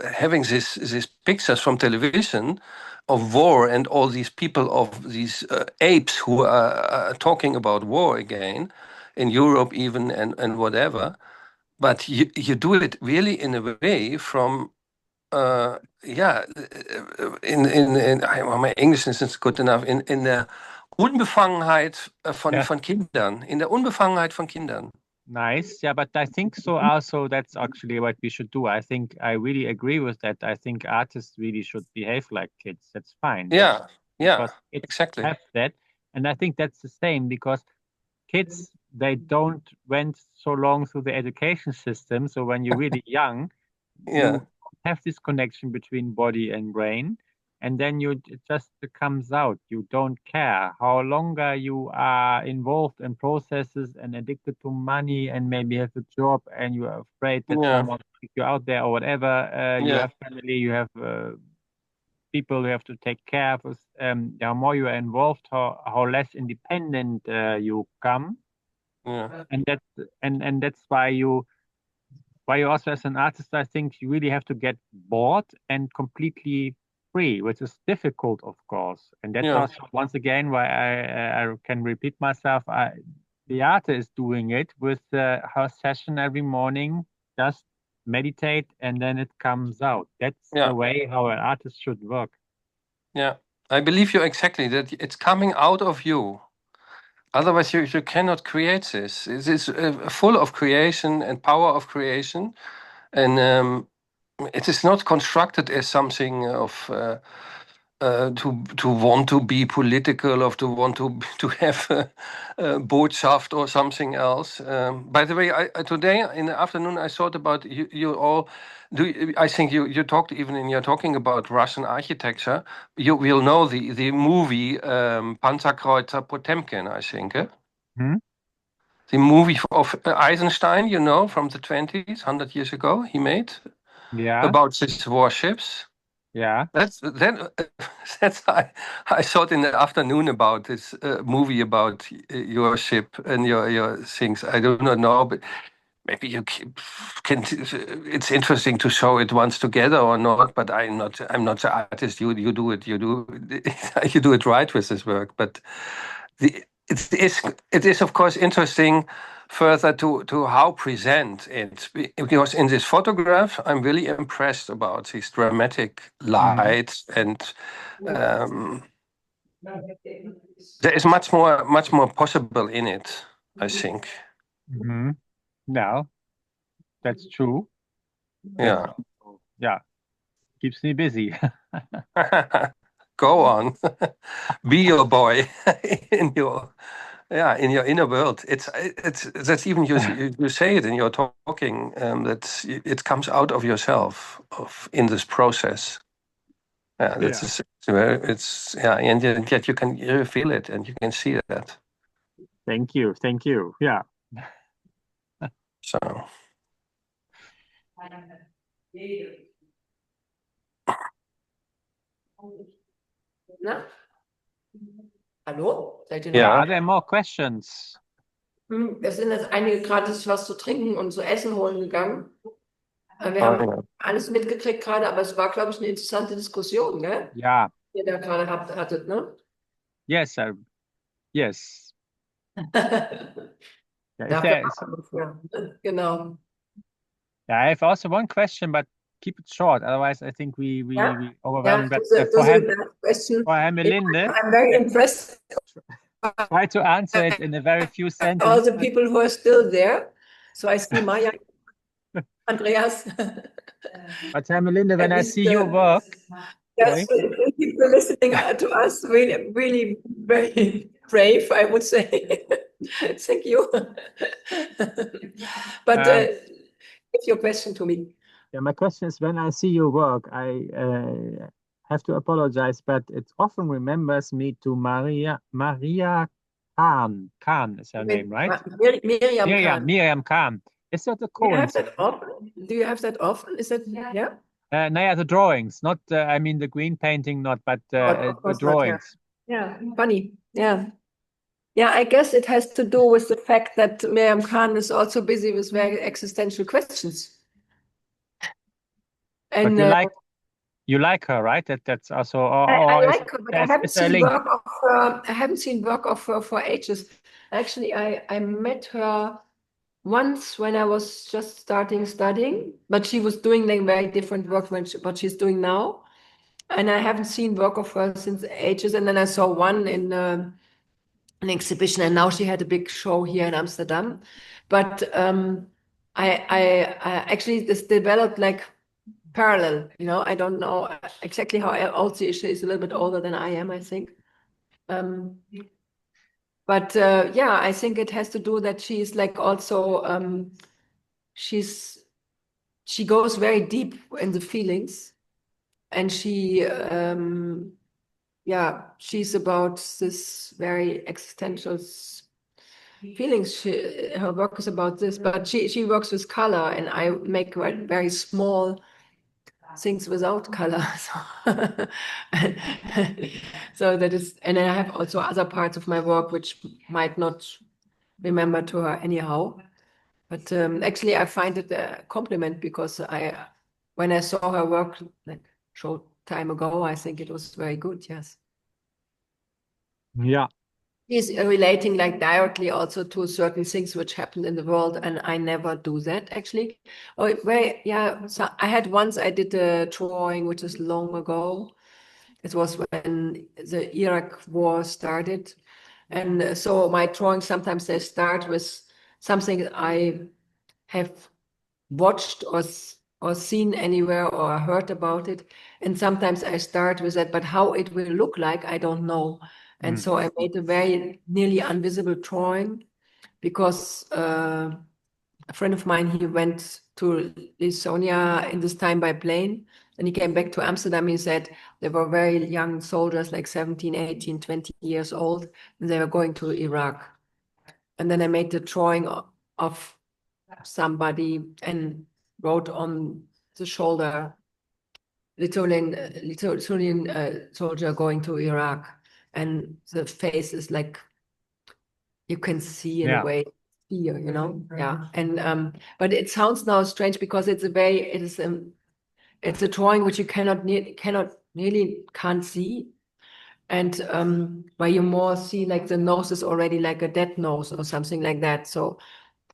Speaker 7: having these pictures from television of war and all these people of these apes who are talking about war again in Europe even and whatever. But you do it really in a way from my English isn't good enough in der Unbefangenheit von Kindern, in der Unbefangenheit von Kindern.
Speaker 2: Nice. Yeah, but I think so also that's actually what we should do. I think I really agree with that. I think artists really should behave like kids. That's fine.
Speaker 7: Yeah,
Speaker 2: exactly. Have that. And I think that's the same because kids, they don't went so long through the education system. So when you're really young, you have this connection between body and brain. And then it just comes out. You don't care how longer you are involved in processes and addicted to money and maybe have a job and you are afraid that someone will kick you out there or whatever. You have family, you have people you have to take care of. The more you are involved, how less independent you come. And that's why you also as an artist, I think you really have to get bored and completely free, which is difficult, of course. And that's also, once again, why I can repeat myself. Beate is doing it with her session every morning, just meditate, and then it comes out. That's the way how an artist should work.
Speaker 7: Yeah, I believe you exactly, that it's coming out of you. Otherwise, you cannot create this. It is full of creation and power of creation. And it is not constructed as something of to want to be political or to want to have a botschaft or something else. By the way, I today in the afternoon I thought about you all. I think you talked even in your talking about Russian architecture. You will know the movie Panzerkreuzer Potemkin, I think.
Speaker 2: Hmm?
Speaker 7: The movie of Eisenstein, you know, from the 20s, 100 years ago, he made
Speaker 2: Yeah,
Speaker 7: about his warships.
Speaker 2: yeah.
Speaker 7: That's I thought in the afternoon about this movie about your ship and your things. I do not know, but maybe you can. It's interesting to show it once together or not. But I'm not the artist. You do it. You do it right with this work. But it is of course interesting further to how present it, because in this photograph I'm really impressed about these dramatic lights and there is much more possible in it, I think.
Speaker 2: Mm-hmm. No, that's true.
Speaker 7: Yeah.
Speaker 2: Yeah, keeps me busy.
Speaker 7: Go on. Be your boy in your inner world. It's that's even you say it in your talking, that it comes out of yourself in this process. Yeah, that's and yet you feel it and you can see that.
Speaker 2: Thank you. Yeah.
Speaker 7: So
Speaker 1: Na? Hallo? Seid ihr noch?
Speaker 7: Ja.
Speaker 2: Are there more questions?
Speaker 1: Es sind jetzt einige gerade sich was zu trinken und zu essen holen gegangen. Wir
Speaker 7: Oh,
Speaker 1: haben
Speaker 7: ja.
Speaker 1: alles mitgekriegt gerade, aber es war, glaube ich, eine interessante Diskussion, gell?
Speaker 2: Yeah.
Speaker 1: Die ihr da gerade hattet, ne?
Speaker 2: Yes. Yes. Yeah,
Speaker 1: Dafür, genau.
Speaker 2: Yeah, I have also one question, but keep it short. Otherwise, I think we overwhelm.
Speaker 1: Yeah,
Speaker 2: But
Speaker 1: those are the question.
Speaker 2: for Hermelinde,
Speaker 1: I'm very impressed
Speaker 2: try to answer it in a very few
Speaker 1: all
Speaker 2: sentences.
Speaker 1: the people who are still there. So I see Maya, Andreas.
Speaker 2: But Hermelinde, when I
Speaker 1: least,
Speaker 2: see your work,
Speaker 1: Yes, people listening to us, really, really very brave, I would say. Thank you. But give your question to me.
Speaker 2: yeah, my question is, when I see your work, I have to apologize, but it often remembers me to Maria Khan. Khan is her name, right? Miriam Khan. Is that a coincidence?
Speaker 1: Do you have that often? Is that, yeah?
Speaker 2: The drawings, not, I mean, the green painting, not, but the drawings.
Speaker 1: Yeah, funny. Yeah. Yeah, I guess it has to do with the fact that Miriam Khan is also busy with very existential questions. And
Speaker 2: but you like her, right? That's also.
Speaker 1: I like her, but I haven't seen work of her for ages. Actually, I met her once when I was just starting studying, but she was doing like very different work what she's doing now. And I haven't seen work of her since ages. And then I saw one in an exhibition, and now she had a big show here in Amsterdam. But I actually this developed like parallel, you know. I don't know exactly how old she is. She's a little bit older than I am, I think. But yeah, I think it has to do that she's like also she goes very deep in the feelings, and she she's about this very existential feelings. Her work is about this, but she works with color, and I make very small things without color. So that is, and I have also other parts of my work which might not remember to her anyhow. But actually, I find it a compliment, because when I saw her work like short time ago, I think it was very good. Yes.
Speaker 2: Yeah.
Speaker 1: He's relating like directly also to certain things which happened in the world, and I never do that actually. So I did a drawing which is long ago. It was when the Iraq war started, and so my drawings sometimes they start with something I have watched or or seen anywhere or heard about it. And sometimes I start with that, but how it will look like, I don't know. And so I made a very nearly invisible drawing because a friend of mine, he went to Lithuania in this time by plane, and he came back to Amsterdam. He said they were very young soldiers, like 17, 18, 20 years old, and they were going to Iraq. And then I made the drawing of somebody and wrote on the shoulder, Lithuanian soldier going to Iraq. And the face is like, you can see in a way, fear, you know? Yeah. And, but it sounds now strange because it's a drawing which you can't see. And where you more see like the nose is already like a dead nose or something like that. So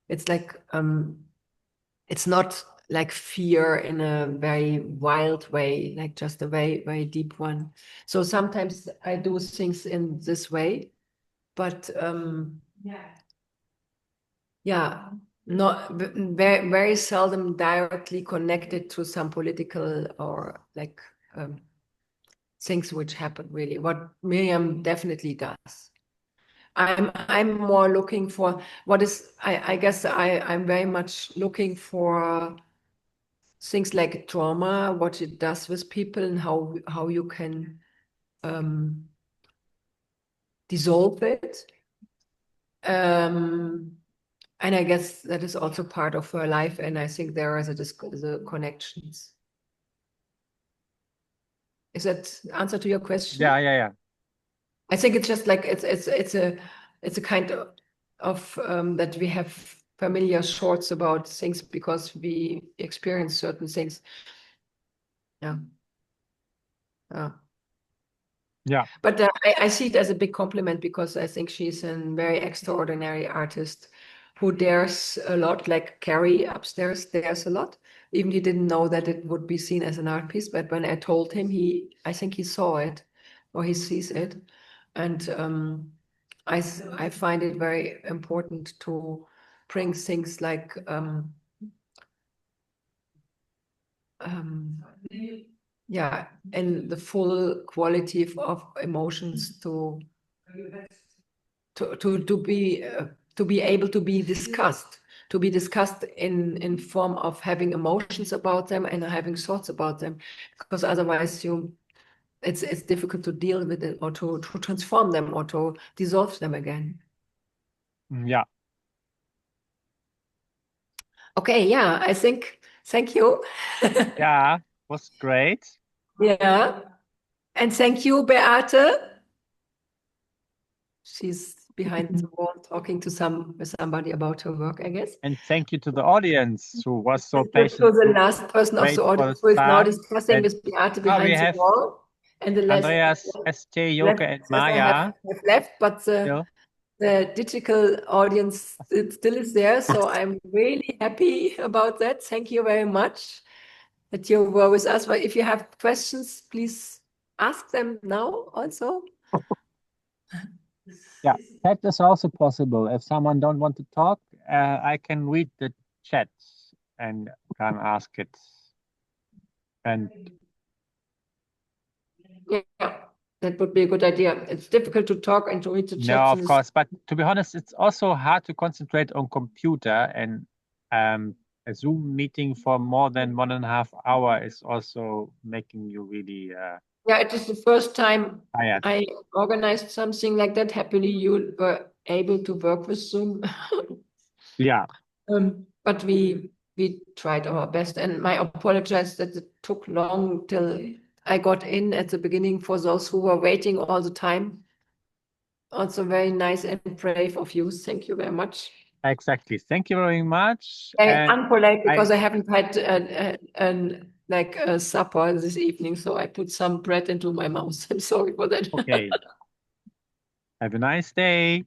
Speaker 1: it's like, it's not like fear in a very wild way, like just a very, very deep one. So sometimes I do things in this way, but not very, very seldom directly connected to some political or like things which happen really. What Miriam definitely does. I'm more looking for what is, I guess I'm very much looking for things like trauma, what it does with people and how you can dissolve it. And I guess that is also part of her life, and I think there is the connections. Is that answer to your question?
Speaker 2: Yeah.
Speaker 1: I think it's just like it's a kind of that we have familiar thoughts about things because we experience certain things. Yeah. But I see it as a big compliment because I think she's a very extraordinary artist who dares a lot, like Cary upstairs dares a lot. Even he didn't know that it would be seen as an art piece, but when I told him, I think he saw it or he sees it. And I find it very important to bring things like and the full quality of emotions to be able to be discussed in form of having emotions about them and having thoughts about them, because otherwise it's difficult to deal with it or to transform them or to dissolve them again.
Speaker 2: Yeah.
Speaker 1: Okay, yeah, I think, thank you.
Speaker 2: Yeah, was great.
Speaker 1: Yeah. And thank you, Beate. She's behind the wall talking to somebody about her work, I guess.
Speaker 2: And thank you to the audience who was so
Speaker 1: To
Speaker 2: patient.
Speaker 1: the last person of the audience who is now discussing with Beate behind the wall. And the last
Speaker 2: Andreas, ST, Joke, and Maya.
Speaker 1: have left, but the digital audience still is there. So I'm really happy about that. Thank you very much that you were with us. But if you have questions, please ask them now also.
Speaker 2: Yeah, chat is also possible. If someone don't want to talk, I can read the chat and can ask it. And
Speaker 1: yeah, that would be a good idea. It's difficult to talk and to read the chat.
Speaker 2: No, of course, but to be honest, it's also hard to concentrate on computer, and a Zoom meeting for more than 1.5 hours is also making you really
Speaker 1: yeah, it is the first time
Speaker 2: tired.
Speaker 1: I organized something like that. Happily, you were able to work with Zoom.
Speaker 2: Yeah.
Speaker 1: But we tried our best, and I apologize that it took long till I got in at the beginning for those who were waiting all the time. Also very nice and brave of you. Thank you very much.
Speaker 2: Exactly. Thank you very much.
Speaker 1: Unpolite because I haven't had a supper this evening, so I put some bread into my mouth. I'm sorry for that.
Speaker 2: Okay. Have a nice day.